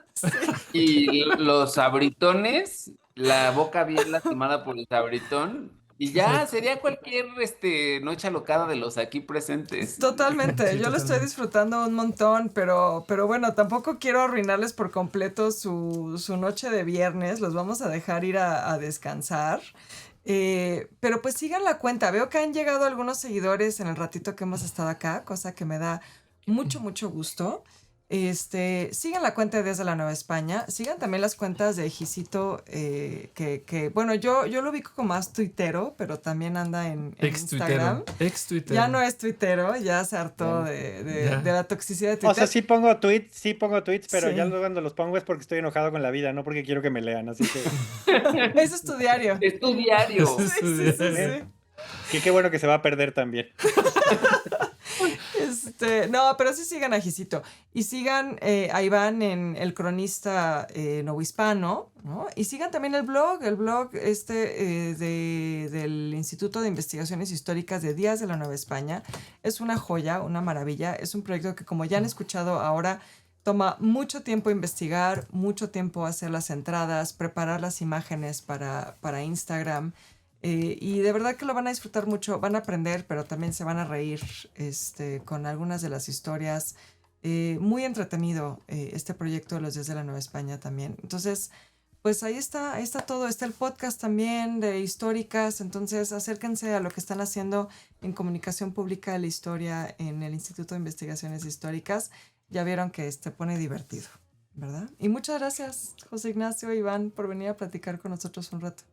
y los sabritones, la boca bien lastimada por el sabritón, y ya Exacto. sería cualquier noche alocada de los aquí presentes. Totalmente, Sí, yo lo estoy totalmente. disfrutando un montón, pero bueno, tampoco quiero arruinarles por completo su noche de viernes, los vamos a dejar ir a descansar. Pero pues sigan la cuenta, veo que han llegado algunos seguidores en el ratito que hemos estado acá, cosa que me da mucho gusto. Sigan la cuenta de Desde la Nueva España, sigan también las cuentas de Gisito, bueno, yo lo ubico como más tuitero, pero también anda en Instagram. Ex tuitero. Ya no es tuitero, ya se hartó Ya. de la toxicidad de O sea, Twitter. sí pongo tweets, pero ya Sí. cuando los pongo es porque estoy enojado con la vida, no porque quiero que me lean. Así que Ese es tu diario. Es tu diario. Ese es su Sí, sí, diario. sí. qué bueno que se va a perder también. No, pero sí sigan a Gisito. Y sigan a Iván en El Cronista Novohispano, ¿no? Y sigan también el blog del Instituto de Investigaciones Históricas de Días de la Nueva España. Es una joya, una maravilla. Es un proyecto que, como ya han escuchado ahora, toma mucho tiempo investigar, mucho tiempo hacer las entradas, preparar las imágenes para Instagram. Y de verdad que lo van a disfrutar mucho, van a aprender, pero también se van a reír con algunas de las historias. Muy entretenido este proyecto de los Días de la Nueva España también. Entonces, pues ahí está todo. Está el podcast también de históricas. Entonces, acérquense a lo que están haciendo en comunicación pública de la historia en el Instituto de Investigaciones Históricas. Ya vieron que pone divertido, ¿verdad? Y muchas gracias, José Ignacio e Iván, por venir a platicar con nosotros un rato.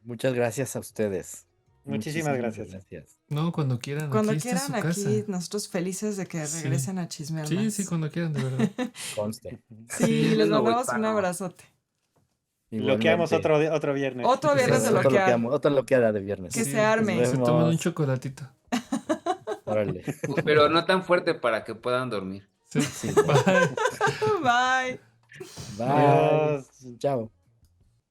Muchas gracias a ustedes. Muchísimas gracias. Gracias. No, cuando quieran, Cuando aquí está quieran, su aquí casa. nosotros felices de que Sí. regresen a chismear Sí, más. sí, cuando quieran, de verdad. Conste. Sí, Sí. les Es mandamos un novohispano. abrazote. Bloqueamos Igualmente. otro viernes. Otro viernes de Otro loquear. Otra loqueada de viernes. Que Sí, se arme. Nos se toman un vemos. chocolatito. Órale. Pero no tan fuerte para que puedan dormir. Sí. Sí. Bye. Bye. Bye. Adiós. Chao.